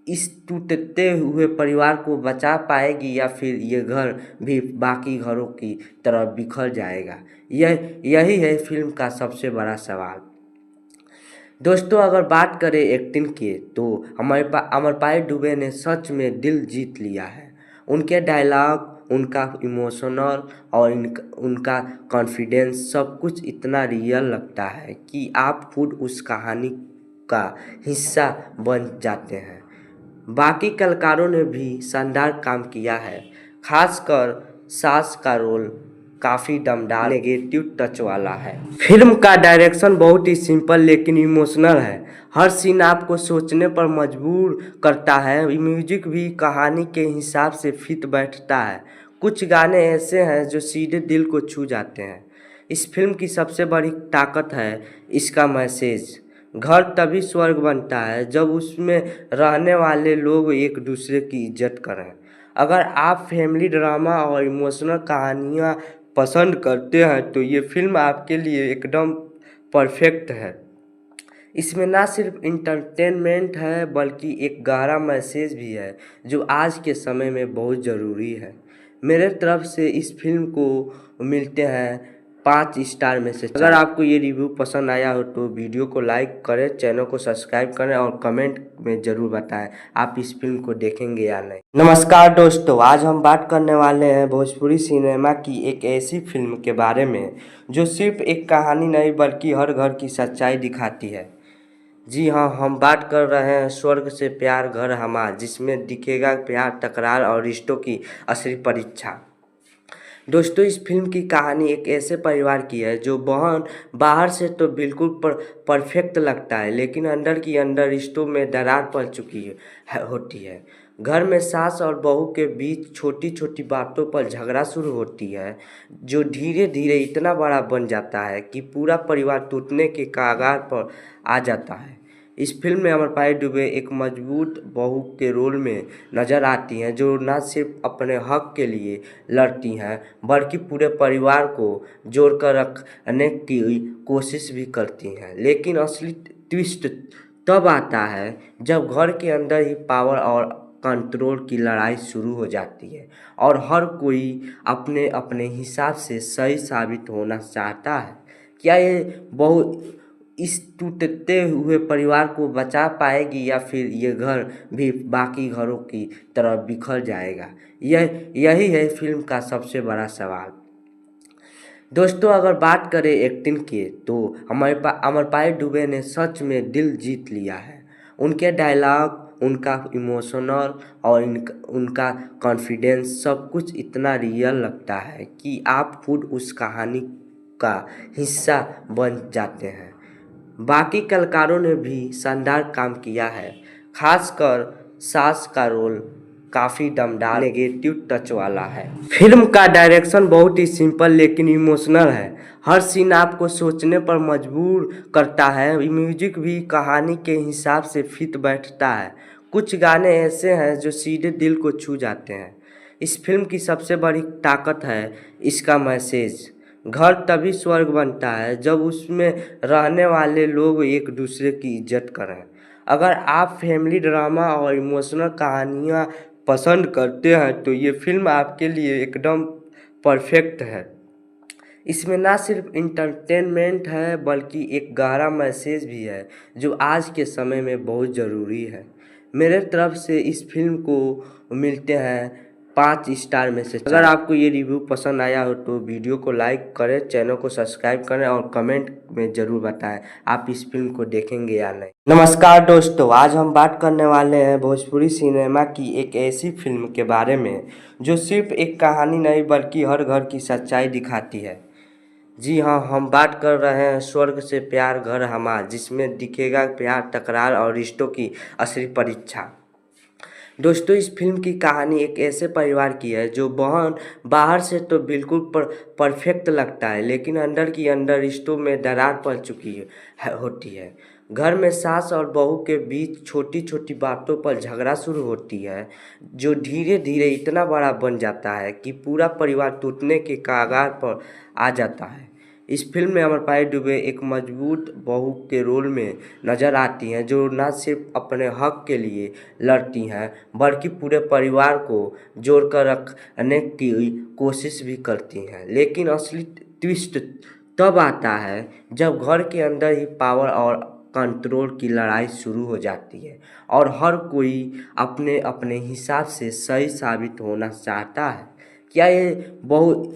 S3: इस टूटते हुए परिवार को बचा पाएगी या फिर ये घर भी बाकी घरों की तरह बिखर जाएगा? यही है फिल्म का सबसे बड़ा सवाल। दोस्तों, अगर बात करें एक्टिंग की तो अमरपाली दुबे ने सच में दिल जीत लिया है। उनके डायलॉग, उनका इमोशनल और उनका कॉन्फिडेंस सब कुछ इतना रियल लगता है कि आप खुद उस कहानी का हिस्सा बन जाते हैं। बाकी कलाकारों ने भी शानदार काम किया है, खासकर सास का रोल काफ़ी दमदार नेगेटिव टच वाला है। फिल्म का डायरेक्शन बहुत ही सिंपल लेकिन इमोशनल है। हर सीन आपको सोचने पर मजबूर करता है। म्यूजिक भी कहानी के हिसाब से फिट बैठता है। कुछ गाने ऐसे हैं जो सीधे दिल को छू जाते हैं। इस फिल्म की सबसे बड़ी ताकत है इसका मैसेज। घर तभी स्वर्ग बनता है जब उसमें रहने वाले लोग एक दूसरे की इज्जत करें। अगर आप फैमिली ड्रामा और इमोशनल कहानियाँ पसंद करते हैं तो ये फिल्म आपके लिए एकदम परफेक्ट है। इसमें ना सिर्फ इंटरटेनमेंट है बल्कि एक गहरा मैसेज भी है जो आज के समय में बहुत ज़रूरी है। मेरे तरफ से इस फिल्म को मिलते हैं 5 स्टार में से 4। अगर आपको ये रिव्यू पसंद आया हो तो वीडियो को लाइक करें, चैनल को सब्सक्राइब करें और कमेंट में ज़रूर बताएं आप इस फिल्म को देखेंगे या नहीं। नमस्कार दोस्तों, आज हम बात करने वाले हैं भोजपुरी सिनेमा की एक ऐसी फिल्म के बारे में जो सिर्फ एक कहानी नहीं बल्कि हर घर की सच्चाई दिखाती है। जी हाँ, हम बात कर रहे हैं स्वर्ग से प्यार घर हमार, जिसमें दिखेगा प्यार, तकरार और रिश्तों की असली परीक्षा। दोस्तों, इस फिल्म की कहानी एक ऐसे परिवार की है जो बाहर से तो बिल्कुल परफेक्ट लगता है, लेकिन अंदर की अंदर रिश्तों में दरार पड़ चुकी होती है। घर में सास और बहू के बीच छोटी छोटी बातों पर झगड़ा शुरू होती है, जो धीरे धीरे इतना बड़ा बन जाता है कि पूरा परिवार टूटने के कगार पर आ जाता है। इस फिल्म में अमरपाली दुबे एक मजबूत बहू के रोल में नजर आती हैं, जो न सिर्फ अपने हक के लिए लड़ती हैं बल्कि पूरे परिवार को जोड़कर रखने की कोशिश भी करती हैं। लेकिन असली ट्विस्ट तब आता है जब घर के अंदर ही पावर और कंट्रोल की लड़ाई शुरू हो जाती है और हर कोई अपने अपने हिसाब से सही साबित होना चाहता है। क्या ये बहू इस टूटते हुए परिवार को बचा पाएगी या फिर ये घर भी बाकी घरों की तरह बिखर जाएगा? यही है फिल्म का सबसे बड़ा सवाल। दोस्तों, अगर बात करें एक्टिंग की तो अमरपाली दुबे ने सच में दिल जीत लिया है। उनके डायलॉग, उनका इमोशनल और उनका कॉन्फिडेंस सब कुछ इतना रियल लगता है कि आप खुद उस कहानी का हिस्सा बन जाते हैं। बाकी कलाकारों ने भी शानदार काम किया है, खासकर सास का रोल काफ़ी दमदार नेगेटिव टच वाला है। फिल्म का डायरेक्शन बहुत ही सिंपल लेकिन इमोशनल है। हर सीन आपको सोचने पर मजबूर करता है। म्यूजिक भी कहानी के हिसाब से फिट बैठता है। कुछ गाने ऐसे हैं जो सीधे दिल को छू जाते हैं। इस फिल्म की सबसे बड़ी ताकत है इसका मैसेज। घर तभी स्वर्ग बनता है जब उसमें रहने वाले लोग एक दूसरे की इज्जत करें। अगर आप फैमिली ड्रामा और इमोशनल कहानियाँ पसंद करते हैं तो ये फिल्म आपके लिए एकदम परफेक्ट है। इसमें ना सिर्फ इंटरटेनमेंट है बल्कि एक गहरा मैसेज भी है जो आज के समय में बहुत ज़रूरी है। मेरे तरफ से इस फिल्म को मिलते हैं 5 स्टार में से 4। अगर आपको ये रिव्यू पसंद आया हो तो वीडियो को लाइक करें, चैनल को सब्सक्राइब करें और कमेंट में ज़रूर बताएं आप इस फिल्म को देखेंगे या नहीं। नमस्कार दोस्तों, आज हम बात करने वाले हैं भोजपुरी सिनेमा की एक ऐसी फिल्म के बारे में जो सिर्फ एक कहानी नहीं बल्कि हर घर की सच्चाई दिखाती है। जी हाँ, हम बात कर रहे हैं स्वर्ग से प्यार घर हमार, जिसमें दिखेगा प्यार, तकरार और रिश्तों की असली परीक्षा। दोस्तों, इस फिल्म की कहानी एक ऐसे परिवार की है जो बाहर से तो बिल्कुल परफेक्ट लगता है, लेकिन अंदर की अंदर रिश्तों में दरार पड़ चुकी होती है। घर में सास और बहू के बीच छोटी छोटी बातों पर झगड़ा शुरू होती है, जो धीरे धीरे इतना बड़ा बन जाता है कि पूरा परिवार टूटने के कगार पर आ जाता है। इस फिल्म में अमरपाली दुबे एक मजबूत बहू के रोल में नजर आती हैं, जो न सिर्फ अपने हक के लिए लड़ती हैं बल्कि पूरे परिवार को जोड़कर रखने की कोशिश भी करती हैं। लेकिन असली ट्विस्ट तब आता है जब घर के अंदर ही पावर और कंट्रोल की लड़ाई शुरू हो जाती है और हर कोई अपने अपने हिसाब से सही साबित होना चाहता है। क्या ये बहू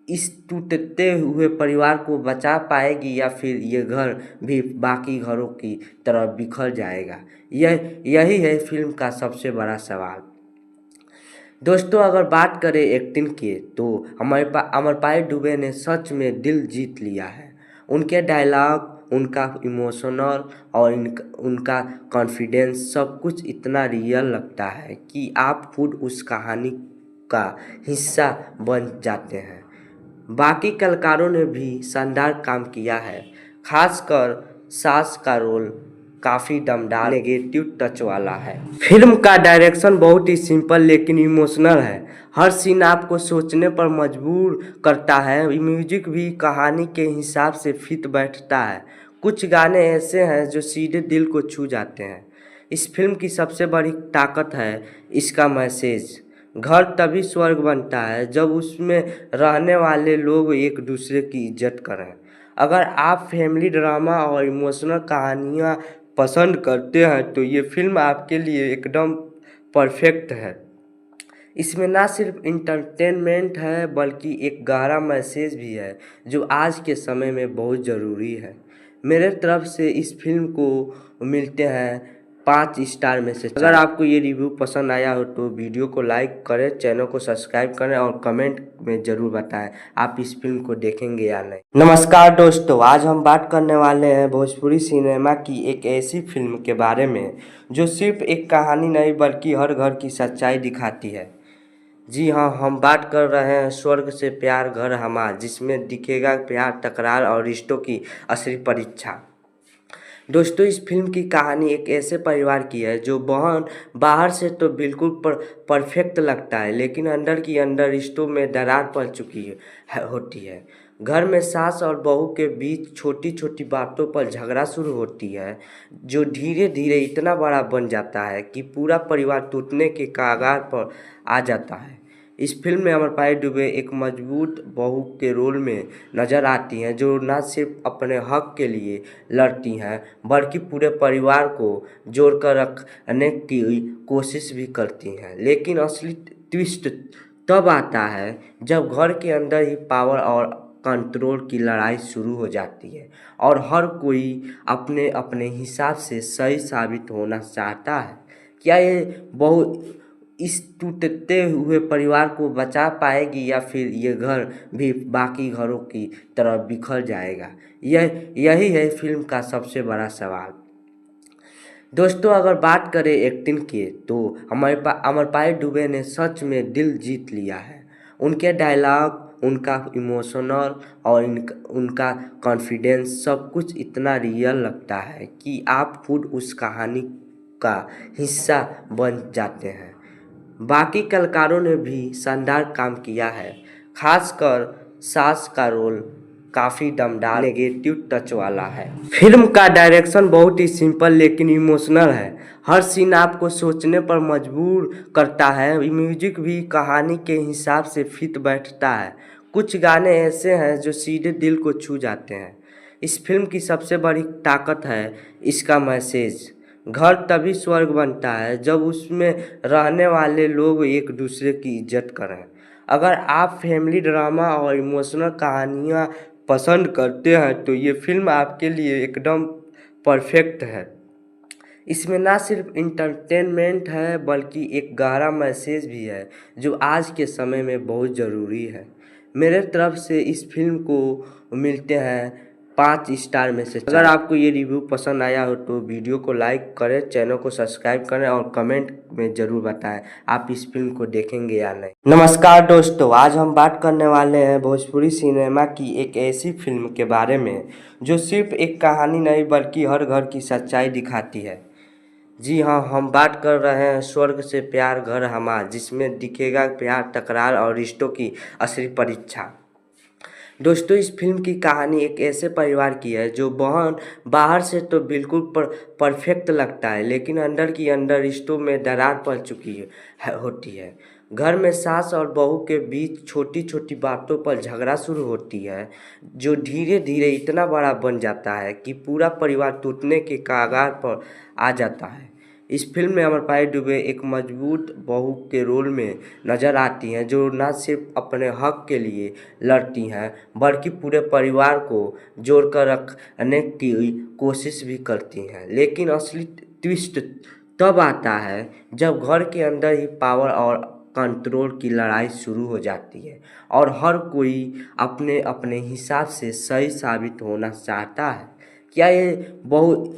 S3: इस टूटते हुए परिवार को बचा पाएगी या फिर ये घर भी बाकी घरों की तरह बिखर जाएगा? यही है फिल्म का सबसे बड़ा सवाल। दोस्तों, अगर बात करें एक्टिंग की तो अमरपाली दुबे ने सच में दिल जीत लिया है। उनके डायलॉग, उनका इमोशनल और उनका कॉन्फिडेंस सब कुछ इतना रियल लगता है कि आप खुद उस कहानी का हिस्सा बन जाते हैं। बाकी कलाकारों ने भी शानदार काम किया है, खासकर सास का रोल काफ़ी दमदार नेगेटिव टच वाला है। फिल्म का डायरेक्शन बहुत ही सिंपल लेकिन इमोशनल है। हर सीन आपको सोचने पर मजबूर करता है। म्यूजिक भी कहानी के हिसाब से फिट बैठता है। कुछ गाने ऐसे हैं जो सीधे दिल को छू जाते हैं। इस फिल्म की सबसे बड़ी ताकत है इसका मैसेज। घर तभी स्वर्ग बनता है जब उसमें रहने वाले लोग एक दूसरे की इज्जत करें। अगर आप फैमिली ड्रामा और इमोशनल कहानियाँ पसंद करते हैं तो ये फिल्म आपके लिए एकदम परफेक्ट है। इसमें ना सिर्फ इंटरटेनमेंट है बल्कि एक गहरा मैसेज भी है जो आज के समय में बहुत ज़रूरी है। मेरे तरफ से इस फिल्म को मिलते हैं 5 स्टार में से 4। अगर आपको ये रिव्यू पसंद आया हो तो वीडियो को लाइक करें, चैनल को सब्सक्राइब करें और कमेंट में ज़रूर बताएं आप इस फिल्म को देखेंगे या नहीं। नमस्कार दोस्तों, आज हम बात करने वाले हैं भोजपुरी सिनेमा की एक ऐसी फिल्म के बारे में जो सिर्फ एक कहानी नहीं बल्कि हर घर की सच्चाई दिखाती है। जी हाँ, हम बात कर रहे हैं स्वर्ग से प्यार घर हमार, जिसमें दिखेगा प्यार, तकरार और रिश्तों की असली परीक्षा। दोस्तों, इस फिल्म की कहानी एक ऐसे परिवार की है जो बाहर से तो बिल्कुल परफेक्ट लगता है, लेकिन अंदर की अंदर रिश्तों में दरार पड़ चुकी होती है। घर में सास और बहू के बीच छोटी छोटी बातों पर झगड़ा शुरू होती है, जो धीरे धीरे इतना बड़ा बन जाता है कि पूरा परिवार टूटने के कगार पर आ जाता है। इस फिल्म में अमरपाली दुबे एक मजबूत बहू के रोल में नजर आती हैं, जो न सिर्फ अपने हक के लिए लड़ती हैं बल्कि पूरे परिवार को जोड़कर रखने की कोशिश भी करती हैं। लेकिन असली ट्विस्ट तब आता है जब घर के अंदर ही पावर और कंट्रोल की लड़ाई शुरू हो जाती है और हर कोई अपने अपने हिसाब से सही साबित होना चाहता है। क्या ये बहू इस टूटते हुए परिवार को बचा पाएगी या फिर ये घर भी बाकी घरों की तरह बिखर जाएगा? यही है फिल्म का सबसे बड़ा सवाल। दोस्तों अगर बात करें एक्टिंग की तो अमरपाली दुबे ने सच में दिल जीत लिया है। उनके डायलॉग, उनका इमोशनल और उनका कॉन्फिडेंस सब कुछ इतना रियल लगता है कि आप खुद उस कहानी का हिस्सा बन जाते हैं। बाकी कलाकारों ने भी शानदार काम किया है, खासकर सास का रोल काफ़ी दमदार नेगेटिव टच वाला है। फिल्म का डायरेक्शन बहुत ही सिंपल लेकिन इमोशनल है। हर सीन आपको सोचने पर मजबूर करता है। म्यूजिक भी कहानी के हिसाब से फिट बैठता है। कुछ गाने ऐसे हैं जो सीधे दिल को छू जाते हैं। इस फिल्म की सबसे बड़ी ताकत है इसका मैसेज। घर तभी स्वर्ग बनता है जब उसमें रहने वाले लोग एक दूसरे की इज्जत करें। अगर आप फैमिली ड्रामा और इमोशनल कहानियाँ पसंद करते हैं तो ये फिल्म आपके लिए एकदम परफेक्ट है। इसमें ना सिर्फ इंटरटेनमेंट है बल्कि एक गहरा मैसेज भी है जो आज के समय में बहुत ज़रूरी है। मेरे तरफ से इस फिल्म को मिलते हैं 5 स्टार में से 4। अगर आपको ये रिव्यू पसंद आया हो तो वीडियो को लाइक करें, चैनल को सब्सक्राइब करें और कमेंट में ज़रूर बताएं आप इस फिल्म को देखेंगे या नहीं। नमस्कार दोस्तों, आज हम बात करने वाले हैं भोजपुरी सिनेमा की एक ऐसी फिल्म के बारे में जो सिर्फ एक कहानी नहीं बल्कि हर घर की सच्चाई दिखाती है। जी हाँ, हम बात कर रहे हैं स्वर्ग से प्यार घर हमार, जिसमें दिखेगा प्यार, तकरार और रिश्तों की असली परीक्षा। दोस्तों इस फिल्म की कहानी एक ऐसे परिवार की है जो बाहर से तो बिल्कुल परफेक्ट लगता है, लेकिन अंदर की अंदर रिश्तों में दरार पड़ चुकी होती है। घर में सास और बहू के बीच छोटी छोटी बातों पर झगड़ा शुरू होती है जो धीरे धीरे इतना बड़ा बन जाता है कि पूरा परिवार टूटने के कगार पर आ जाता है। इस फिल्म में अमरपाली दुबे एक मजबूत बहू के रोल में नज़र आती हैं जो न सिर्फ अपने हक के लिए लड़ती हैं बल्कि पूरे परिवार को जोड़कर रखने की कोशिश भी करती हैं। लेकिन असली ट्विस्ट तब आता है जब घर के अंदर ही पावर और कंट्रोल की लड़ाई शुरू हो जाती है और हर कोई अपने अपने हिसाब से सही साबित होना चाहता है। क्या ये बहू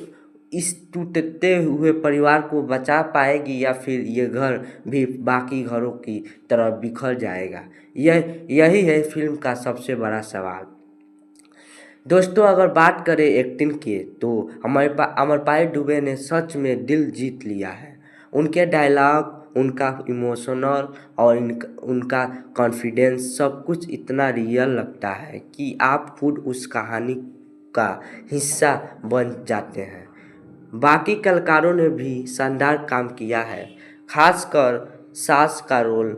S3: इस टूटते हुए परिवार को बचा पाएगी या फिर ये घर भी बाकी घरों की तरह बिखर जाएगा? यही है फिल्म का सबसे बड़ा सवाल। दोस्तों अगर बात करें एक्टिंग की तो अमरपाली दुबे ने सच में दिल जीत लिया है। उनके डायलॉग, उनका इमोशनल और उनका कॉन्फिडेंस सब कुछ इतना रियल लगता है कि आप खुद उस कहानी का हिस्सा बन जाते हैं। बाकी कलाकारों ने भी शानदार काम किया है, खासकर सास का रोल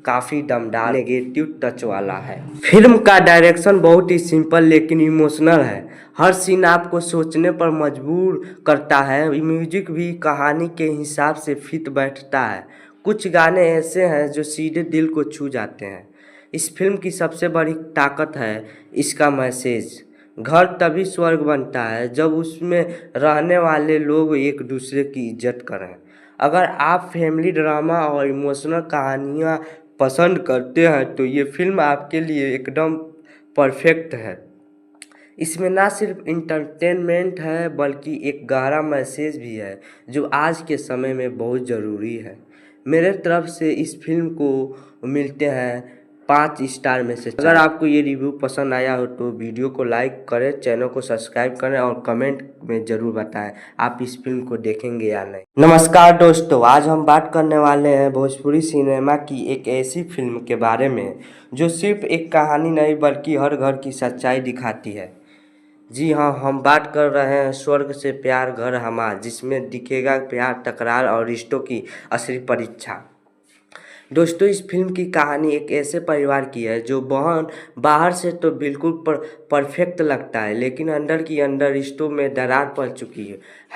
S3: काफ़ी दमदार नेगेटिव टच वाला है। फिल्म का डायरेक्शन बहुत ही सिंपल लेकिन इमोशनल है। हर सीन आपको सोचने पर मजबूर करता है। म्यूजिक भी कहानी के हिसाब से फिट बैठता है। कुछ गाने ऐसे हैं जो सीधे दिल को छू जाते हैं। इस फिल्म की सबसे बड़ी ताकत है इसका मैसेज। घर तभी स्वर्ग बनता है जब उसमें रहने वाले लोग एक दूसरे की इज्जत करें। अगर आप फैमिली ड्रामा और इमोशनल कहानियाँ पसंद करते हैं तो ये फिल्म आपके लिए एकदम परफेक्ट है। इसमें ना सिर्फ इंटरटेनमेंट है बल्कि एक गहरा मैसेज भी है जो आज के समय में बहुत ज़रूरी है। मेरे तरफ से इस फिल्म को मिलते हैं 5 स्टार में से 4। अगर आपको ये रिव्यू पसंद आया हो तो वीडियो को लाइक करें, चैनल को सब्सक्राइब करें और कमेंट में ज़रूर बताएं आप इस फिल्म को देखेंगे या नहीं। नमस्कार दोस्तों, आज हम बात करने वाले हैं भोजपुरी सिनेमा की एक ऐसी फिल्म के बारे में जो सिर्फ एक कहानी नहीं बल्कि हर घर की सच्चाई दिखाती है। जी हाँ, हम बात कर रहे हैं स्वर्ग से प्यार घर हमार, जिसमें दिखेगा प्यार, तकरार और रिश्तों की असली परीक्षा। दोस्तों इस फिल्म की कहानी एक ऐसे परिवार की है जो बाहर से तो बिल्कुल परफेक्ट लगता है, लेकिन अंदर की अंदर रिश्तों में दरार पड़ चुकी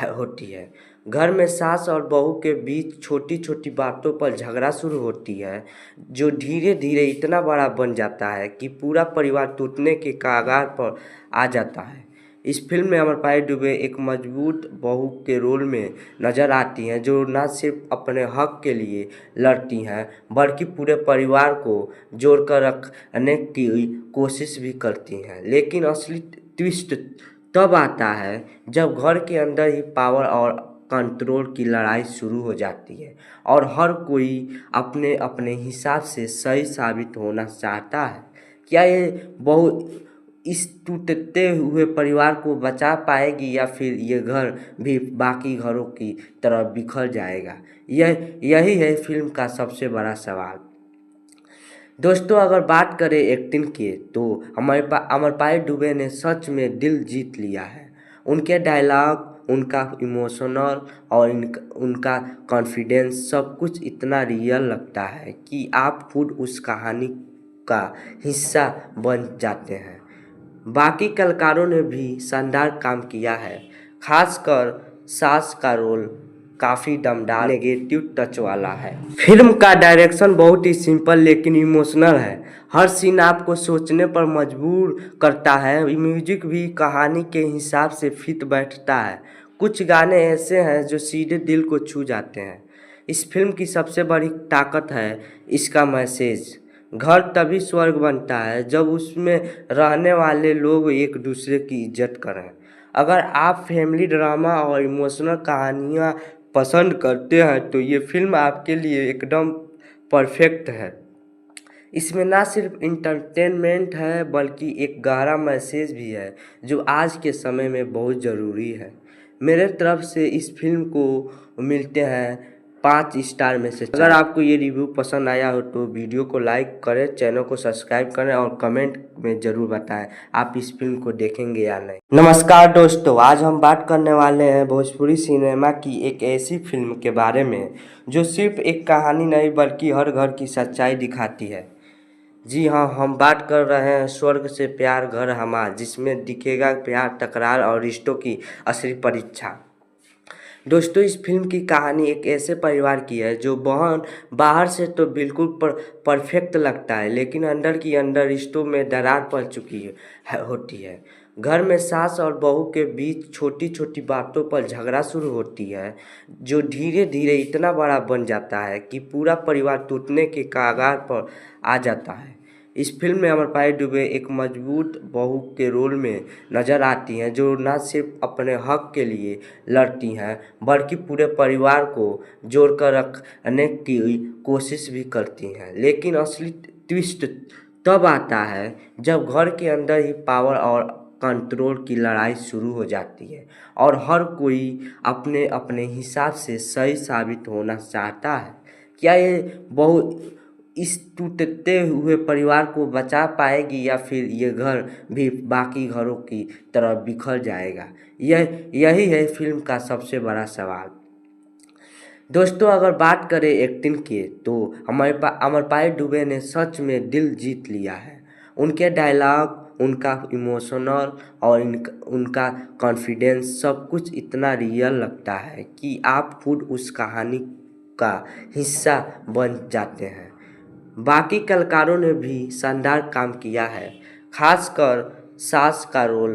S3: होती है। घर में सास और बहू के बीच छोटी छोटी बातों पर झगड़ा शुरू होती है जो धीरे धीरे इतना बड़ा बन जाता है कि पूरा परिवार टूटने के कगार पर आ जाता है। इस फिल्म में अमरपाली दुबे एक मजबूत बहू के रोल में नज़र आती हैं जो न सिर्फ अपने हक के लिए लड़ती हैं बल्कि पूरे परिवार को जोड़कर रखने की कोशिश भी करती हैं। लेकिन असली ट्विस्ट तब आता है जब घर के अंदर ही पावर और कंट्रोल की लड़ाई शुरू हो जाती है और हर कोई अपने अपने हिसाब से सही साबित होना चाहता है। क्या ये बहू इस टूटते हुए परिवार को बचा पाएगी या फिर ये घर भी बाकी घरों की तरह बिखर जाएगा? यही है फिल्म का सबसे बड़ा सवाल। दोस्तों, अगर बात करें एक्टिंग की तो अमरपाली दुबे ने सच में दिल जीत लिया है। उनके डायलॉग, उनका इमोशनल और उनका कॉन्फिडेंस सब कुछ इतना रियल लगता है कि आप खुद उस कहानी का हिस्सा बन जाते हैं। बाकी कलाकारों ने भी शानदार काम किया है, खासकर सास का रोल काफ़ी दमदार नेगेटिव टच वाला है। फिल्म का डायरेक्शन बहुत ही सिंपल लेकिन इमोशनल है। हर सीन आपको सोचने पर मजबूर करता है। म्यूजिक भी कहानी के हिसाब से फिट बैठता है। कुछ गाने ऐसे हैं जो सीधे दिल को छू जाते हैं। इस फिल्म की सबसे बड़ी ताकत है इसका मैसेज। घर तभी स्वर्ग बनता है जब उसमें रहने वाले लोग एक दूसरे की इज्जत करें। अगर आप फैमिली ड्रामा और इमोशनल कहानियाँ पसंद करते हैं तो ये फिल्म आपके लिए एकदम परफेक्ट है। इसमें ना सिर्फ इंटरटेनमेंट है बल्कि एक गहरा मैसेज भी है जो आज के समय में बहुत ज़रूरी है। मेरे तरफ से इस फिल्म को मिलते हैं 5 स्टार में से 4। अगर आपको ये रिव्यू पसंद आया हो तो वीडियो को लाइक करें, चैनल को सब्सक्राइब करें और कमेंट में ज़रूर बताएं आप इस फिल्म को देखेंगे या नहीं। नमस्कार दोस्तों, आज हम बात करने वाले हैं भोजपुरी सिनेमा की एक ऐसी फिल्म के बारे में जो सिर्फ एक कहानी नहीं बल्कि हर घर की सच्चाई दिखाती है। जी हाँ, हम बात कर रहे हैं स्वर्ग से प्यार घर हमार, जिसमें दिखेगा प्यार, तकरार और रिश्तों की असली परीक्षा। दोस्तों, इस फिल्म की कहानी एक ऐसे परिवार की है जो बाहर से तो बिल्कुल परफेक्ट लगता है, लेकिन अंदर की अंदर रिश्तों में दरार पड़ चुकी होती है। घर में सास और बहू के बीच छोटी छोटी बातों पर झगड़ा शुरू होती है जो धीरे धीरे इतना बड़ा बन जाता है कि पूरा परिवार टूटने के कगार पर आ जाता है। इस फिल्म में अमरपाली दुबे एक मजबूत बहू के रोल में नजर आती हैं जो न सिर्फ अपने हक के लिए लड़ती हैं बल्कि पूरे परिवार को जोड़कर रखने की कोशिश भी करती हैं। लेकिन असली ट्विस्ट तब आता है जब घर के अंदर ही पावर और कंट्रोल की लड़ाई शुरू हो जाती है और हर कोई अपने अपने हिसाब से सही साबित होना चाहता है। क्या ये बहू इस टूटते हुए परिवार को बचा पाएगी या फिर ये घर भी बाकी घरों की तरह बिखर जाएगा? यही है फिल्म का सबसे बड़ा सवाल। दोस्तों, अगर बात करें एक्टिंग की तो अमरपाली दुबे ने सच में दिल जीत लिया है। उनके डायलॉग, उनका इमोशनल और उनका कॉन्फिडेंस सब कुछ इतना रियल लगता है कि आप खुद उस कहानी का हिस्सा बन जाते हैं। बाकी कलाकारों ने भी शानदार काम किया है, खासकर सास का रोल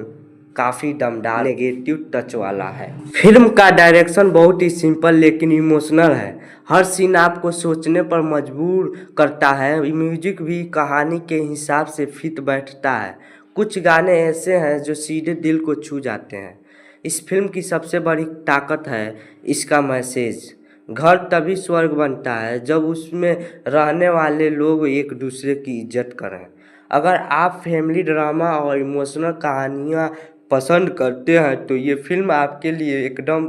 S3: काफ़ी दमदार नेगेटिव टच वाला है। फिल्म का डायरेक्शन बहुत ही सिंपल लेकिन इमोशनल है। हर सीन आपको सोचने पर मजबूर करता है। म्यूजिक भी कहानी के हिसाब से फिट बैठता है। कुछ गाने ऐसे हैं जो सीधे दिल को छू जाते हैं। इस फिल्म की सबसे बड़ी ताकत है इसका मैसेज। घर तभी स्वर्ग बनता है जब उसमें रहने वाले लोग एक दूसरे की इज्जत करें। अगर आप फैमिली ड्रामा और इमोशनल कहानियाँ पसंद करते हैं तो ये फिल्म आपके लिए एकदम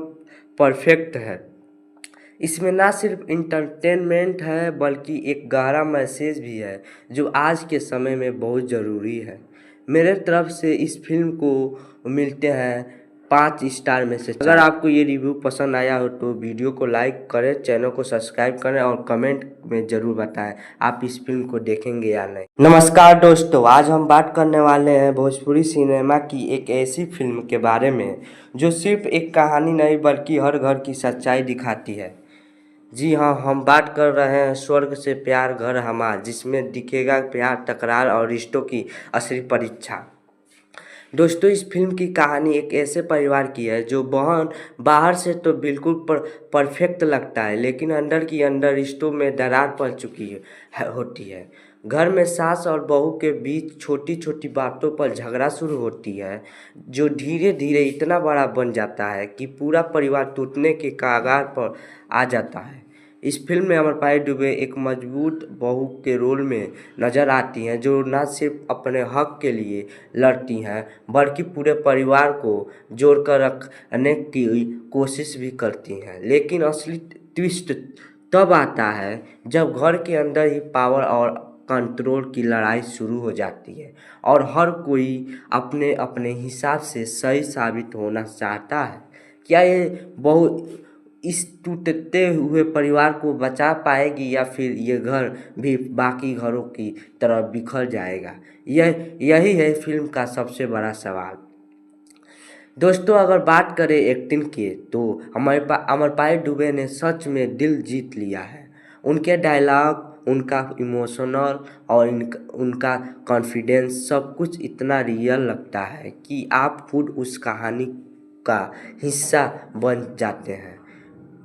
S3: परफेक्ट है। इसमें ना सिर्फ इंटरटेनमेंट है बल्कि एक गहरा मैसेज भी है जो आज के समय में बहुत ज़रूरी है। मेरे तरफ से इस फिल्म को मिलते हैं 5 स्टार में से 4। अगर आपको ये रिव्यू पसंद आया हो तो वीडियो को लाइक करें, चैनल को सब्सक्राइब करें और कमेंट में ज़रूर बताएं आप इस फिल्म को देखेंगे या नहीं। नमस्कार दोस्तों, आज हम बात करने वाले हैं भोजपुरी सिनेमा की एक ऐसी फिल्म के बारे में जो सिर्फ एक कहानी नहीं बल्कि हर घर की सच्चाई दिखाती है। जी हाँ, हम बात कर रहे हैं स्वर्ग से प्यार घर हमार, जिसमें दिखेगा प्यार, तकरार और रिश्तों की असली परीक्षा। दोस्तों, इस फिल्म की कहानी एक ऐसे परिवार की है जो बाहर से तो बिल्कुल परफेक्ट लगता है, लेकिन अंदर की अंदर रिश्तों में दरार पड़ चुकी होती है। घर में सास और बहू के बीच छोटी छोटी बातों पर झगड़ा शुरू होती है, जो धीरे धीरे इतना बड़ा बन जाता है कि पूरा परिवार टूटने के कगार पर आ जाता है। इस फिल्म में अमरपाली दुबे एक मजबूत बहू के रोल में नजर आती हैं, जो न सिर्फ अपने हक के लिए लड़ती हैं बल्कि पूरे परिवार को जोड़कर रखने की कोशिश भी करती हैं। लेकिन असली ट्विस्ट तब आता है जब घर के अंदर ही पावर और कंट्रोल की लड़ाई शुरू हो जाती है और हर कोई अपने अपने हिसाब से सही साबित होना चाहता है। क्या ये बहू इस टूटते हुए परिवार को बचा पाएगी या फिर ये घर भी बाकी घरों की तरह बिखर जाएगा? यही है फिल्म का सबसे बड़ा सवाल। दोस्तों, अगर बात करें एक्टिंग की तो अमरपाली दुबे ने सच में दिल जीत लिया है। उनके डायलॉग, उनका इमोशनल और उनका कॉन्फिडेंस सब कुछ इतना रियल लगता है कि आप खुद उस कहानी का हिस्सा बन जाते हैं।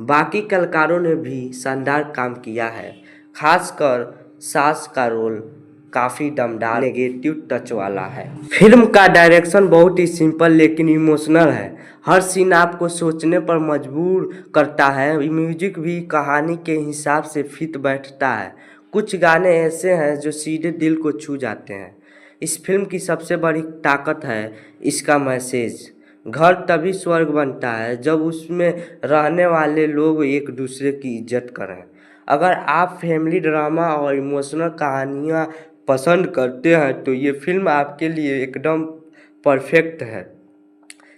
S3: बाकी कलाकारों ने भी शानदार काम किया है, खासकर सास का रोल काफ़ी दमदार नेगेटिव टच वाला है। फिल्म का डायरेक्शन बहुत ही सिंपल लेकिन इमोशनल है। हर सीन आपको सोचने पर मजबूर करता है। म्यूजिक भी कहानी के हिसाब से फिट बैठता है। कुछ गाने ऐसे हैं जो सीधे दिल को छू जाते हैं। इस फिल्म की सबसे बड़ी ताकत है इसका मैसेज। घर तभी स्वर्ग बनता है जब उसमें रहने वाले लोग एक दूसरे की इज्जत करें। अगर आप फैमिली ड्रामा और इमोशनल कहानियाँ पसंद करते हैं तो ये फिल्म आपके लिए एकदम परफेक्ट है।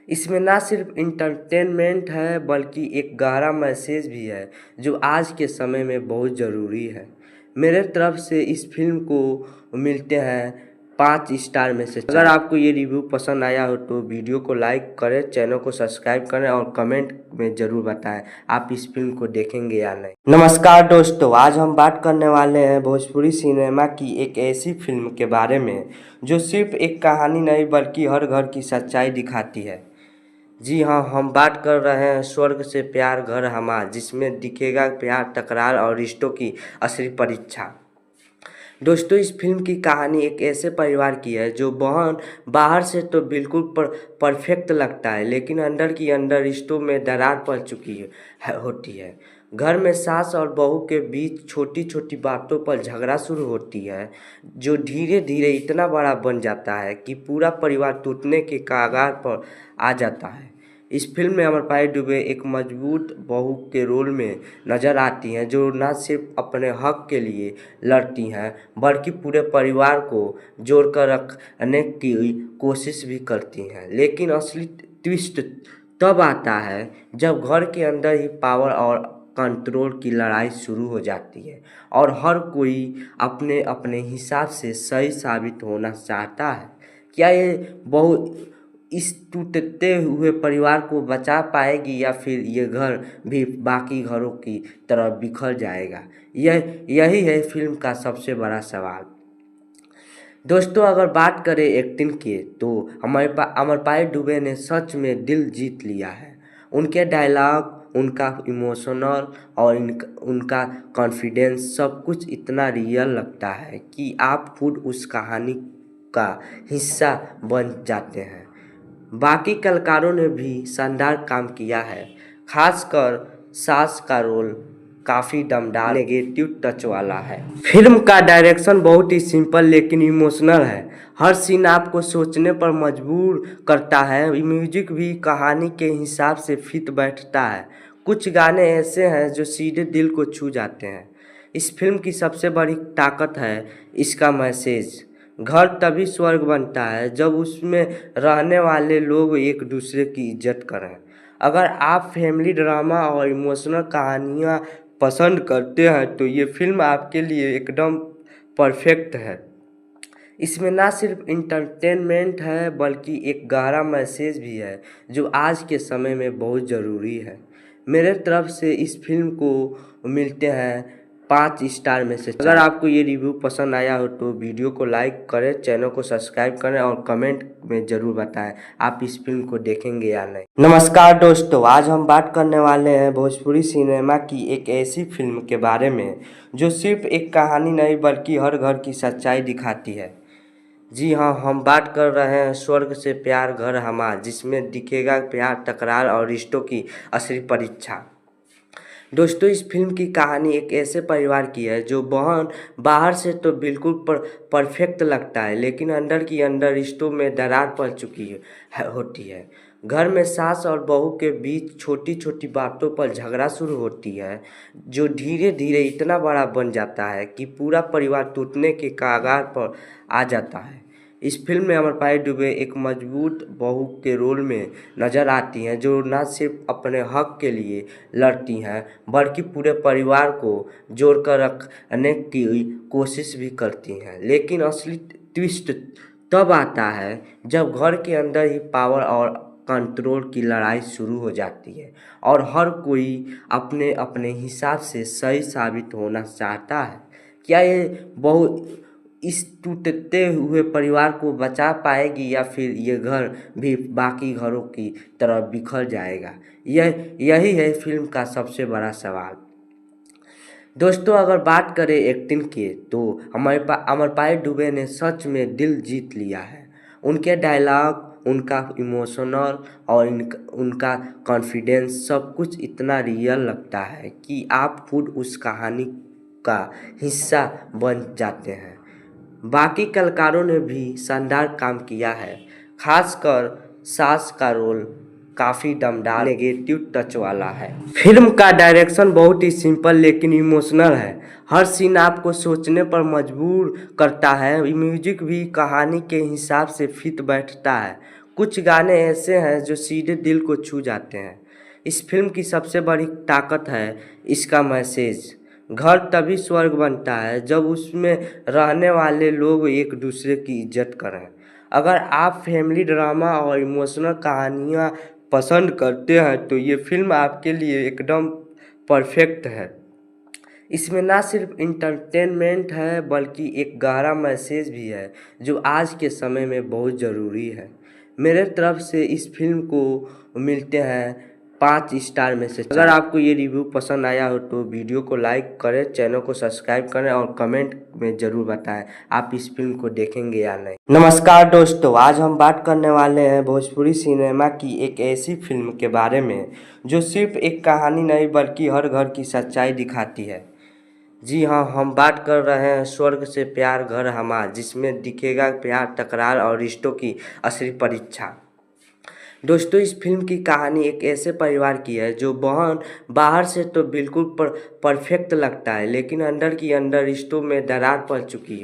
S3: इसमें ना सिर्फ इंटरटेनमेंट है बल्कि एक गहरा मैसेज भी है जो आज के समय में बहुत ज़रूरी है। मेरे तरफ से इस फिल्म को मिलते हैं 5 स्टार में से 4। अगर आपको ये रिव्यू पसंद आया हो तो वीडियो को लाइक करें, चैनल को सब्सक्राइब करें और कमेंट में ज़रूर बताएं आप इस फिल्म को देखेंगे या नहीं। नमस्कार दोस्तों, आज हम बात करने वाले हैं भोजपुरी सिनेमा की एक ऐसी फिल्म के बारे में जो सिर्फ एक कहानी नहीं बल्कि हर घर की सच्चाई दिखाती है। जी हाँ, हम बात कर रहे हैं स्वर्ग से प्यार घर हमार, जिसमें दिखेगा प्यार, तकरार और रिश्तों की असली परीक्षा। दोस्तों, इस फिल्म की कहानी एक ऐसे परिवार की है जो बाहर से तो बिल्कुल परफेक्ट लगता है, लेकिन अंदर की अंदर रिश्तों में दरार पड़ चुकी होती है। घर में सास और बहू के बीच छोटी छोटी बातों पर झगड़ा शुरू होती है, जो धीरे धीरे इतना बड़ा बन जाता है कि पूरा परिवार टूटने के कगार पर आ जाता है। इस फिल्म में अमरपाली दुबे एक मजबूत बहू के रोल में नजर आती हैं, जो न सिर्फ अपने हक के लिए लड़ती हैं बल्कि पूरे परिवार को जोड़कर रखने की कोशिश भी करती हैं। लेकिन असली ट्विस्ट तब आता है जब घर के अंदर ही पावर और कंट्रोल की लड़ाई शुरू हो जाती है और हर कोई अपने अपने हिसाब से सही साबित होना चाहता है। क्या ये बहू इस टूटते हुए परिवार को बचा पाएगी या फिर ये घर भी बाकी घरों की तरह बिखर जाएगा? यही है फिल्म का सबसे बड़ा सवाल। दोस्तों, अगर बात करें एक्टिंग की तो अमरपाली दुबे ने सच में दिल जीत लिया है। उनके डायलॉग, उनका इमोशनल और उनका कॉन्फिडेंस सब कुछ इतना रियल लगता है कि आप खुद उस कहानी का हिस्सा बन जाते हैं। बाकी कलाकारों ने भी शानदार काम किया है, खासकर सास का रोल काफ़ी दमदार नेगेटिव टच वाला है। फिल्म का डायरेक्शन बहुत ही सिंपल लेकिन इमोशनल है। हर सीन आपको सोचने पर मजबूर करता है। म्यूजिक भी कहानी के हिसाब से फिट बैठता है। कुछ गाने ऐसे हैं जो सीधे दिल को छू जाते हैं। इस फिल्म की सबसे बड़ी ताकत है इसका मैसेज। घर तभी स्वर्ग बनता है जब उसमें रहने वाले लोग एक दूसरे की इज्जत करें। अगर आप फैमिली ड्रामा और इमोशनल कहानियाँ पसंद करते हैं तो ये फिल्म आपके लिए एकदम परफेक्ट है। इसमें ना सिर्फ इंटरटेनमेंट है बल्कि एक गहरा मैसेज भी है जो आज के समय में बहुत ज़रूरी है। मेरे तरफ से इस फिल्म को मिलते हैं 5 स्टार में से। अगर आपको ये रिव्यू पसंद आया हो तो वीडियो को लाइक करें, चैनल को सब्सक्राइब करें और कमेंट में ज़रूर बताएं आप इस फिल्म को देखेंगे या नहीं। नमस्कार दोस्तों, आज हम बात करने वाले हैं भोजपुरी सिनेमा की एक ऐसी फिल्म के बारे में जो सिर्फ एक कहानी नहीं बल्कि हर घर की सच्चाई दिखाती है। जी हाँ, हम बात कर रहे हैं स्वर्ग से प्यार घर हमार, जिसमें दिखेगा प्यार, तकरार और रिश्तों की असली परीक्षा। दोस्तों, इस फिल्म की कहानी एक ऐसे परिवार की है जो बाहर से तो बिल्कुल परफेक्ट लगता है, लेकिन अंदर की अंदर रिश्तों में दरार पड़ चुकी होती है। घर में सास और बहू के बीच छोटी छोटी बातों पर झगड़ा शुरू होती है, जो धीरे धीरे इतना बड़ा बन जाता है कि पूरा परिवार टूटने के कगार पर आ जाता है। इस फिल्म में अमरपाली दुबे एक मजबूत बहू के रोल में नजर आती हैं, जो न सिर्फ अपने हक के लिए लड़ती हैं बल्कि पूरे परिवार को जोड़कर रखने की कोशिश भी करती हैं। लेकिन असली ट्विस्ट तब आता है जब घर के अंदर ही पावर और कंट्रोल की लड़ाई शुरू हो जाती है और हर कोई अपने अपने हिसाब से सही साबित होना चाहता है। क्या ये बहू इस टूटते हुए परिवार को बचा पाएगी या फिर ये घर भी बाकी घरों की तरह बिखर जाएगा? यही है फिल्म का सबसे बड़ा सवाल। दोस्तों, अगर बात करें एक्टिंग की तो अमरपाली दुबे ने सच में दिल जीत लिया है। उनके डायलॉग, उनका इमोशनल और उनका कॉन्फिडेंस सब कुछ इतना रियल लगता है कि आप खुद उस कहानी का हिस्सा बन जाते हैं। बाकी कलाकारों ने भी शानदार काम किया है, खासकर सास का रोल काफ़ी दमदार नेगेटिव टच वाला है। फिल्म का डायरेक्शन बहुत ही सिंपल लेकिन इमोशनल है। हर सीन आपको सोचने पर मजबूर करता है। म्यूजिक भी कहानी के हिसाब से फिट बैठता है। कुछ गाने ऐसे हैं जो सीधे दिल को छू जाते हैं। इस फिल्म की सबसे बड़ी ताकत है इसका मैसेज। घर तभी स्वर्ग बनता है जब उसमें रहने वाले लोग एक दूसरे की इज्जत करें। अगर आप फैमिली ड्रामा और इमोशनल कहानियाँ पसंद करते हैं तो ये फिल्म आपके लिए एकदम परफेक्ट है। इसमें ना सिर्फ इंटरटेनमेंट है बल्कि एक गहरा मैसेज भी है जो आज के समय में बहुत ज़रूरी है। मेरे तरफ से इस फिल्म को मिलते हैं 5 स्टार में से। अगर आपको ये रिव्यू पसंद आया हो तो वीडियो को लाइक करें, चैनल को सब्सक्राइब करें और कमेंट में ज़रूर बताएं आप इस फिल्म को देखेंगे या नहीं। नमस्कार दोस्तों, आज हम बात करने वाले हैं भोजपुरी सिनेमा की एक ऐसी फिल्म के बारे में जो सिर्फ एक कहानी नहीं बल्कि हर घर की सच्चाई दिखाती है। जी हाँ, हम बात कर रहे हैं स्वर्ग से प्यार घर हमार, जिसमें दिखेगा प्यार, तकरार और रिश्तों की असली परीक्षा। दोस्तों, इस फिल्म की कहानी एक ऐसे परिवार की है जो बाहर से तो बिल्कुल परफेक्ट लगता है, लेकिन अंदर की अंदर रिश्तों में दरार पड़ चुकी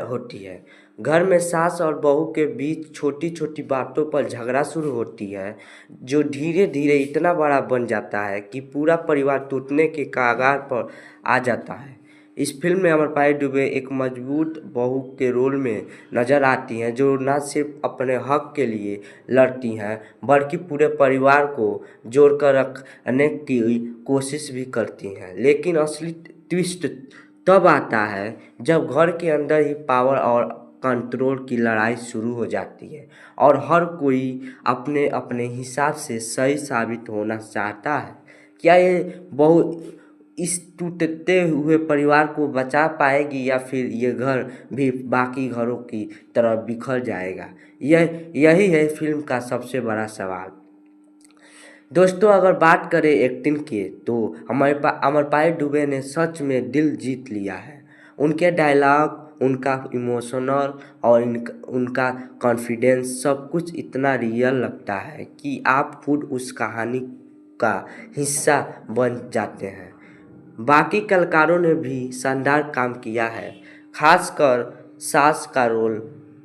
S3: होती है। घर में सास और बहू के बीच छोटी छोटी बातों पर झगड़ा शुरू होती है, जो धीरे धीरे इतना बड़ा बन जाता है कि पूरा परिवार टूटने के कगार पर आ जाता है। इस फिल्म में अमरपाली दुबे एक मजबूत बहू के रोल में नजर आती हैं, जो न सिर्फ अपने हक के लिए लड़ती हैं बल्कि पूरे परिवार को जोड़कर रखने की कोशिश भी करती हैं। लेकिन असली ट्विस्ट तब आता है जब घर के अंदर ही पावर और कंट्रोल की लड़ाई शुरू हो जाती है और हर कोई अपने अपने हिसाब से सही साबित होना चाहता है। क्या ये बहू इस टूटते हुए परिवार को बचा पाएगी या फिर ये घर भी बाकी घरों की तरह बिखर जाएगा? यही है फिल्म का सबसे बड़ा सवाल। दोस्तों, अगर बात करें एक्टिंग की तो अमरपाली दुबे ने सच में दिल जीत लिया है। उनके डायलॉग, उनका इमोशनल और उनका कॉन्फिडेंस सब कुछ इतना रियल लगता है कि आप खुद उस कहानी का हिस्सा बन जाते हैं। बाकी कलाकारों ने भी शानदार काम किया है, खासकर सास का रोल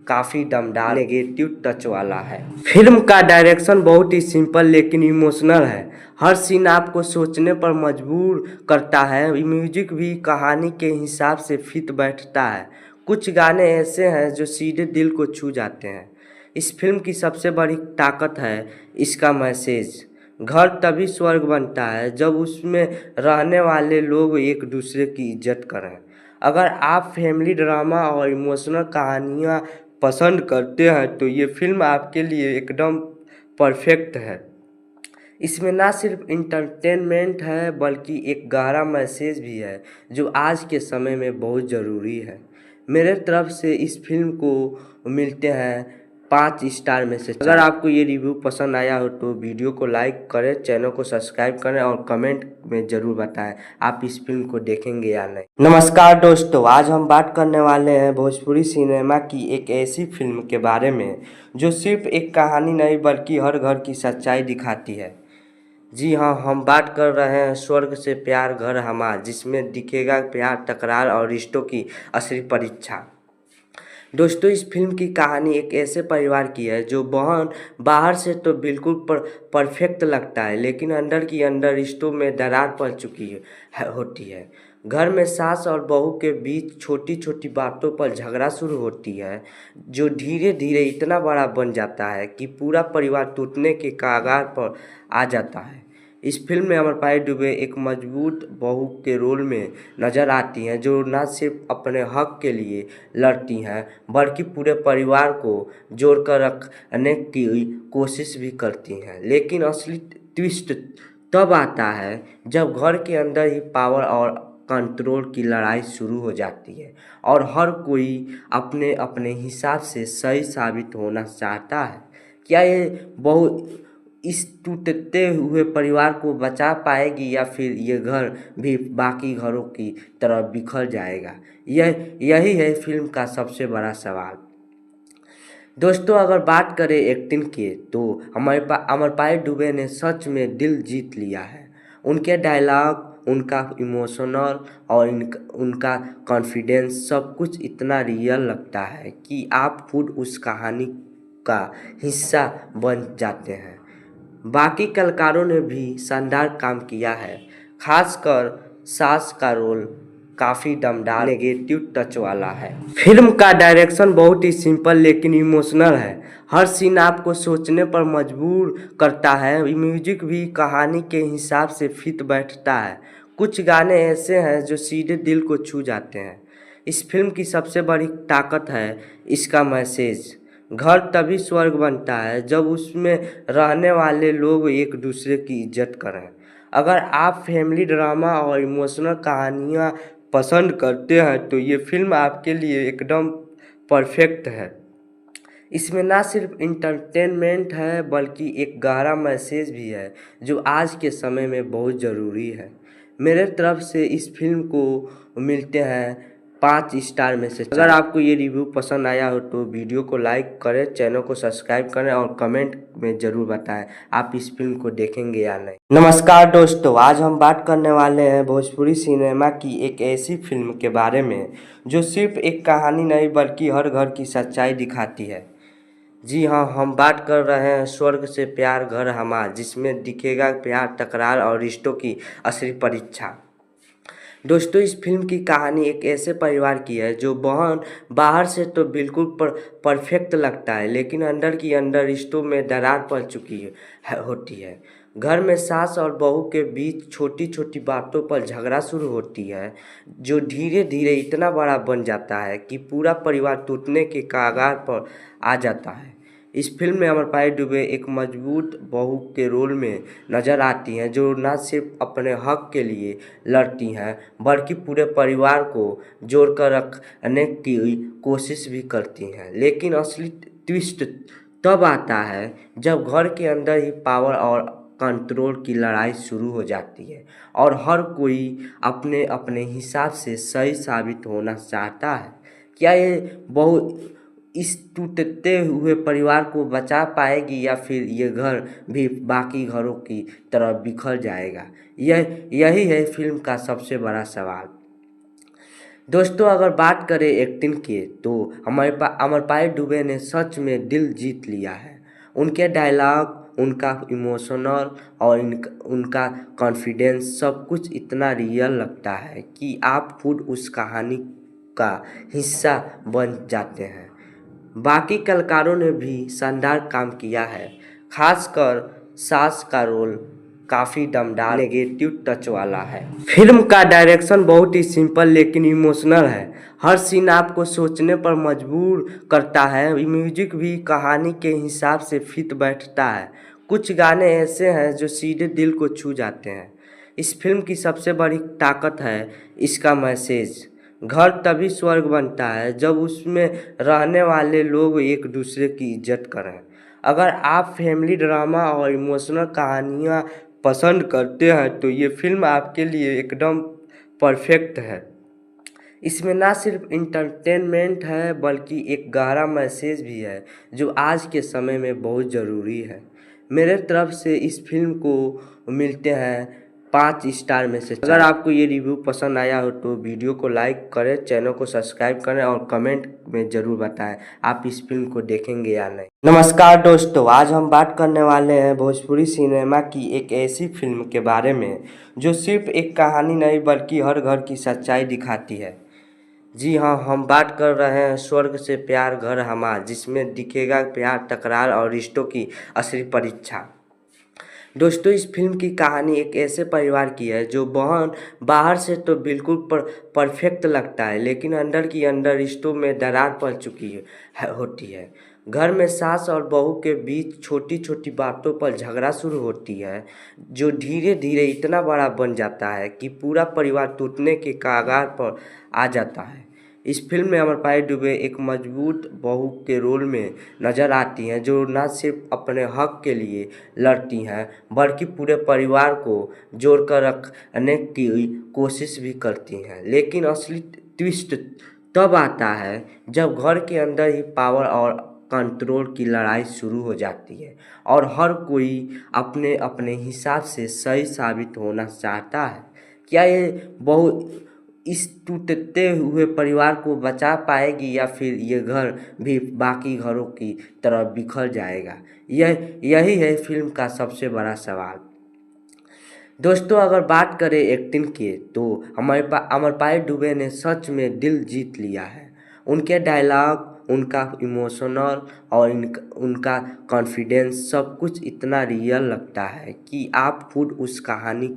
S3: काफ़ी दमदार नेगेटिव टच वाला है। फिल्म का डायरेक्शन बहुत ही सिंपल लेकिन इमोशनल है। हर सीन आपको सोचने पर मजबूर करता है। म्यूजिक भी कहानी के हिसाब से फिट बैठता है। कुछ गाने ऐसे हैं जो सीधे दिल को छू जाते हैं। इस फिल्म की सबसे बड़ी ताकत है इसका मैसेज। घर तभी स्वर्ग बनता है जब उसमें रहने वाले लोग एक दूसरे की इज्जत करें। अगर आप फैमिली ड्रामा और इमोशनल कहानियाँ पसंद करते हैं तो ये फिल्म आपके लिए एकदम परफेक्ट है। इसमें ना सिर्फ इंटरटेनमेंट है बल्कि एक गहरा मैसेज भी है जो आज के समय में बहुत ज़रूरी है। मेरे तरफ से इस फिल्म को मिलते हैं 5 स्टार में से 4। अगर आपको ये रिव्यू पसंद आया हो तो वीडियो को लाइक करें, चैनल को सब्सक्राइब करें और कमेंट में ज़रूर बताएं आप इस फिल्म को देखेंगे या नहीं। नमस्कार दोस्तों, आज हम बात करने वाले हैं भोजपुरी सिनेमा की एक ऐसी फिल्म के बारे में जो सिर्फ एक कहानी नहीं बल्कि हर घर की सच्चाई दिखाती है। जी हाँ, हम बात कर रहे हैं स्वर्ग से प्यार घर हमार, जिसमें दिखेगा प्यार, तकरार और रिश्तों की असली परीक्षा। दोस्तों, इस फिल्म की कहानी एक ऐसे परिवार की है जो बाहर से तो बिल्कुल परफेक्ट लगता है, लेकिन अंदर की अंदर रिश्तों में दरार पड़ चुकी होती है। घर में सास और बहू के बीच छोटी छोटी बातों पर झगड़ा शुरू होती है, जो धीरे धीरे इतना बड़ा बन जाता है कि पूरा परिवार टूटने के कगार पर आ जाता है। इस फिल्म में अमरपाली दुबे एक मजबूत बहू के रोल में नजर आती हैं, जो न सिर्फ अपने हक के लिए लड़ती हैं बल्कि पूरे परिवार को जोड़कर रखने की कोशिश भी करती हैं। लेकिन असली ट्विस्ट तब आता है जब घर के अंदर ही पावर और कंट्रोल की लड़ाई शुरू हो जाती है और हर कोई अपने अपने हिसाब से सही साबित होना चाहता है। क्या ये बहू इस टूटते हुए परिवार को बचा पाएगी या फिर ये घर भी बाकी घरों की तरह बिखर जाएगा? यही है फिल्म का सबसे बड़ा सवाल। दोस्तों, अगर बात करें एक्टिंग की तो अमरपाली दुबे ने सच में दिल जीत लिया है। उनके डायलॉग, उनका इमोशनल और उनका कॉन्फिडेंस सब कुछ इतना रियल लगता है कि आप खुद उस कहानी का हिस्सा बन जाते हैं। बाकी कलाकारों ने भी शानदार काम किया है, खासकर सास का रोल काफ़ी दमदार नेगेटिव टच वाला है। फिल्म का डायरेक्शन बहुत ही सिंपल लेकिन इमोशनल है। हर सीन आपको सोचने पर मजबूर करता है। म्यूजिक भी कहानी के हिसाब से फिट बैठता है। कुछ गाने ऐसे हैं जो सीधे दिल को छू जाते हैं। इस फिल्म की सबसे बड़ी ताकत है इसका मैसेज। घर तभी स्वर्ग बनता है जब उसमें रहने वाले लोग एक दूसरे की इज्जत करें। अगर आप फैमिली ड्रामा और इमोशनल कहानियाँ पसंद करते हैं तो ये फिल्म आपके लिए एकदम परफेक्ट है। इसमें ना सिर्फ इंटरटेनमेंट है बल्कि एक गहरा मैसेज भी है जो आज के समय में बहुत ज़रूरी है। मेरे तरफ से इस फिल्म को मिलते हैं 5 स्टार में से 4। अगर आपको ये रिव्यू पसंद आया हो तो वीडियो को लाइक करें, चैनल को सब्सक्राइब करें और कमेंट में ज़रूर बताएं आप इस फिल्म को देखेंगे या नहीं। नमस्कार दोस्तों, आज हम बात करने वाले हैं भोजपुरी सिनेमा की एक ऐसी फिल्म के बारे में जो सिर्फ एक कहानी नहीं बल्कि हर घर की सच्चाई दिखाती है। जी हाँ, हम बात कर रहे हैं स्वर्ग से प्यार घर हमार, जिसमें दिखेगा प्यार, तकरार और रिश्तों की असली परीक्षा। दोस्तों, इस फिल्म की कहानी एक ऐसे परिवार की है जो बाहर से तो बिल्कुल परफेक्ट लगता है, लेकिन अंदर की अंदर रिश्तों में दरार पड़ चुकी होती है। घर में सास और बहू के बीच छोटी छोटी बातों पर झगड़ा शुरू होती है, जो धीरे धीरे इतना बड़ा बन जाता है कि पूरा परिवार टूटने के कगार पर आ जाता है। इस फिल्म में अमरपाली दुबे एक मजबूत बहू के रोल में नजर आती हैं, जो न सिर्फ अपने हक के लिए लड़ती हैं बल्कि पूरे परिवार को जोड़कर रखने की कोशिश भी करती हैं। लेकिन असली ट्विस्ट तब आता है जब घर के अंदर ही पावर और कंट्रोल की लड़ाई शुरू हो जाती है और हर कोई अपने अपने हिसाब से सही साबित होना चाहता है। क्या ये बहू इस टूटते हुए परिवार को बचा पाएगी या फिर ये घर भी बाकी घरों की तरह बिखर जाएगा? यही है फिल्म का सबसे बड़ा सवाल। दोस्तों, अगर बात करें एक्टिंग की तो अमरपाली दुबे ने सच में दिल जीत लिया है। उनके डायलॉग, उनका इमोशनल और उनका कॉन्फिडेंस सब कुछ इतना रियल लगता है कि आप खुद उस कहानी का हिस्सा बन जाते हैं। बाकी कलाकारों ने भी शानदार काम किया है, खासकर सास का रोल काफ़ी दमदार नेगेटिव टच वाला है। फिल्म का डायरेक्शन बहुत ही सिंपल लेकिन इमोशनल है। हर सीन आपको सोचने पर मजबूर करता है। म्यूजिक भी कहानी के हिसाब से फिट बैठता है। कुछ गाने ऐसे हैं जो सीधे दिल को छू जाते हैं। इस फिल्म की सबसे बड़ी ताकत है इसका मैसेज। घर तभी स्वर्ग बनता है जब उसमें रहने वाले लोग एक दूसरे की इज्जत करें। अगर आप फैमिली ड्रामा और इमोशनल कहानियाँ पसंद करते हैं तो ये फिल्म आपके लिए एकदम परफेक्ट है। इसमें ना सिर्फ इंटरटेनमेंट है बल्कि एक गहरा मैसेज भी है जो आज के समय में बहुत ज़रूरी है। मेरे तरफ से इस फिल्म को मिलते हैं 5 स्टार में से 4। अगर आपको ये रिव्यू पसंद आया हो तो वीडियो को लाइक करें, चैनल को सब्सक्राइब करें और कमेंट में ज़रूर बताएं आप इस फिल्म को देखेंगे या नहीं। नमस्कार दोस्तों, आज हम बात करने वाले हैं भोजपुरी सिनेमा की एक ऐसी फिल्म के बारे में जो सिर्फ एक कहानी नहीं बल्कि हर घर की सच्चाई दिखाती है। जी हाँ, हम बात कर रहे हैं स्वर्ग से प्यार घर हमार, जिसमें दिखेगा प्यार, तकरार और रिश्तों की असली परीक्षा। दोस्तों, इस फिल्म की कहानी एक ऐसे परिवार की है जो बाहर से तो बिल्कुल परफेक्ट लगता है, लेकिन अंदर की अंदर रिश्तों में दरार पड़ चुकी होती है। घर में सास और बहू के बीच छोटी छोटी बातों पर झगड़ा शुरू होती है, जो धीरे धीरे इतना बड़ा बन जाता है कि पूरा परिवार टूटने के कगार पर आ जाता है। इस फिल्म में अमरपाली दुबे एक मजबूत बहू के रोल में नजर आती हैं, जो न सिर्फ अपने हक के लिए लड़ती हैं बल्कि पूरे परिवार को जोड़कर रखने की कोशिश भी करती हैं। लेकिन असली ट्विस्ट तब आता है जब घर के अंदर ही पावर और कंट्रोल की लड़ाई शुरू हो जाती है और हर कोई अपने अपने हिसाब से सही साबित होना चाहता है। क्या ये बहू इस टूटते हुए परिवार को बचा पाएगी या फिर ये घर भी बाकी घरों की तरह बिखर जाएगा? यही है फिल्म का सबसे बड़ा सवाल। दोस्तों, अगर बात करें एक्टिंग की तो अमरपाली दुबे ने सच में दिल जीत लिया है। उनके डायलॉग, उनका इमोशनल और उनका कॉन्फिडेंस सब कुछ इतना रियल लगता है कि आप खुद उस कहानी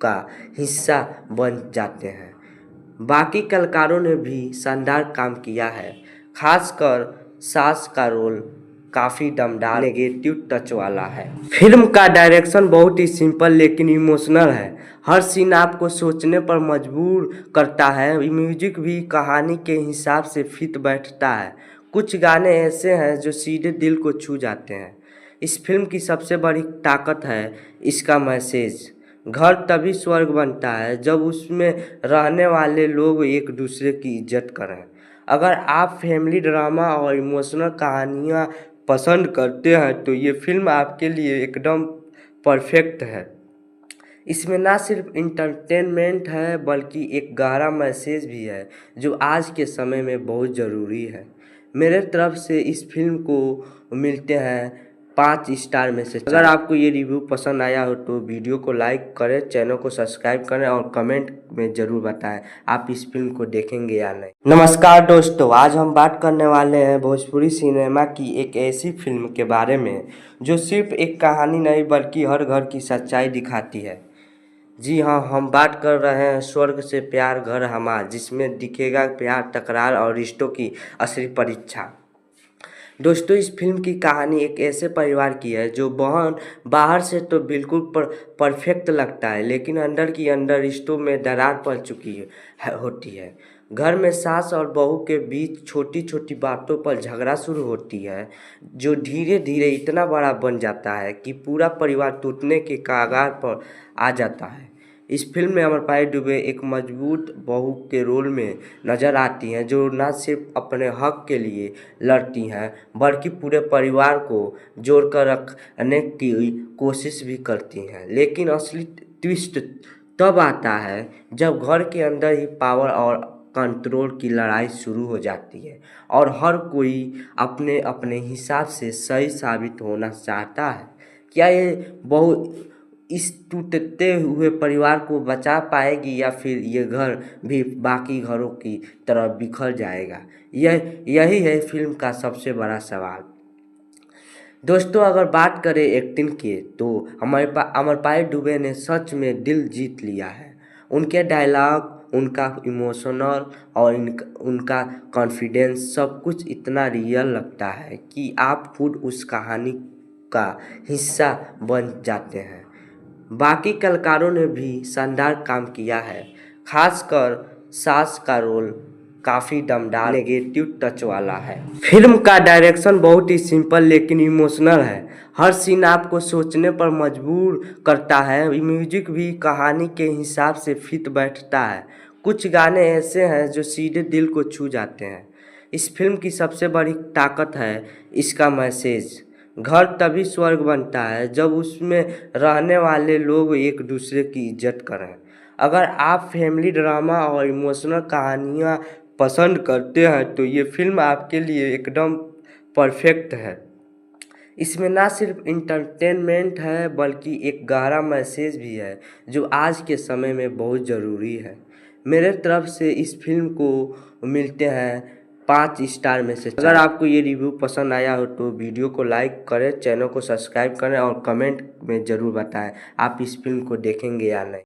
S3: का हिस्सा बन जाते हैं। बाकी कलाकारों ने भी शानदार काम किया है, खासकर सास का रोल काफ़ी दमदार नेगेटिव टच वाला है। फिल्म का डायरेक्शन बहुत ही सिंपल लेकिन इमोशनल है। हर सीन आपको सोचने पर मजबूर करता है। म्यूजिक भी कहानी के हिसाब से फिट बैठता है। कुछ गाने ऐसे हैं जो सीधे दिल को छू जाते हैं। इस फिल्म की सबसे बड़ी ताकत है इसका मैसेज। घर तभी स्वर्ग बनता है जब उसमें रहने वाले लोग एक दूसरे की इज्जत करें। अगर आप फैमिली ड्रामा और इमोशनल कहानियाँ पसंद करते हैं तो ये फिल्म आपके लिए एकदम परफेक्ट है। इसमें ना सिर्फ इंटरटेनमेंट है बल्कि एक गहरा मैसेज भी है जो आज के समय में बहुत ज़रूरी है। मेरे तरफ से इस फिल्म को मिलते हैं 5 स्टार में से 4। अगर आपको ये रिव्यू पसंद आया हो तो वीडियो को लाइक करें, चैनल को सब्सक्राइब करें और कमेंट में ज़रूर बताएं आप इस फिल्म को देखेंगे या नहीं। नमस्कार दोस्तों, आज हम बात करने वाले हैं भोजपुरी सिनेमा की एक ऐसी फिल्म के बारे में जो सिर्फ एक कहानी नहीं बल्कि हर घर की सच्चाई दिखाती है। जी हाँ, हम बात कर रहे हैं स्वर्ग से प्यार घर हमार, जिसमें दिखेगा प्यार, तकरार और रिश्तों की असली परीक्षा। दोस्तों, इस फिल्म की कहानी एक ऐसे परिवार की है जो बाहर से तो बिल्कुल परफेक्ट लगता है, लेकिन अंदर की अंदर रिश्तों में दरार पड़ चुकी होती है। घर में सास और बहू के बीच छोटी छोटी बातों पर झगड़ा शुरू होती है, जो धीरे धीरे इतना बड़ा बन जाता है कि पूरा परिवार टूटने के कगार पर आ जाता है। इस फिल्म में अमरपाली दुबे एक मजबूत बहू के रोल में नजर आती हैं, जो न सिर्फ अपने हक के लिए लड़ती हैं बल्कि पूरे परिवार को जोड़कर रखने की कोशिश भी करती हैं। लेकिन असली ट्विस्ट तब आता है जब घर के अंदर ही पावर और कंट्रोल की लड़ाई शुरू हो जाती है और हर कोई अपने अपने हिसाब से सही साबित होना चाहता है। क्या ये बहू इस टूटते हुए परिवार को बचा पाएगी या फिर ये घर भी बाकी घरों की तरह बिखर जाएगा? यही है फिल्म का सबसे बड़ा सवाल। दोस्तों अगर बात करें एक्टिंग की तो अमरपाली दुबे ने सच में दिल जीत लिया है। उनके डायलॉग, उनका इमोशनल और उनका कॉन्फिडेंस सब कुछ इतना रियल लगता है कि आप खुद उस कहानी का हिस्सा बन जाते हैं। बाकी कलाकारों ने भी शानदार काम किया है, खासकर सास का रोल काफ़ी दमदार नेगेटिव टच वाला है। फिल्म का डायरेक्शन बहुत ही सिंपल लेकिन इमोशनल है। हर सीन आपको सोचने पर मजबूर करता है। म्यूजिक भी कहानी के हिसाब से फिट बैठता है। कुछ गाने ऐसे हैं जो सीधे दिल को छू जाते हैं। इस फिल्म की सबसे बड़ी ताकत है इसका मैसेज। घर तभी स्वर्ग बनता है जब उसमें रहने वाले लोग एक दूसरे की इज्जत करें। अगर आप फैमिली ड्रामा और इमोशनल कहानियाँ पसंद करते हैं तो ये फिल्म आपके लिए एकदम परफेक्ट है। इसमें ना सिर्फ इंटरटेनमेंट है बल्कि एक गहरा मैसेज भी है जो आज के समय में बहुत ज़रूरी है। मेरे तरफ से इस फिल्म को मिलते हैं 5 स्टार में से 4। अगर आपको ये रिव्यू पसंद आया हो तो वीडियो को लाइक करें, चैनल को सब्सक्राइब करें और कमेंट में ज़रूर बताएं आप इस फिल्म को देखेंगे या नहीं।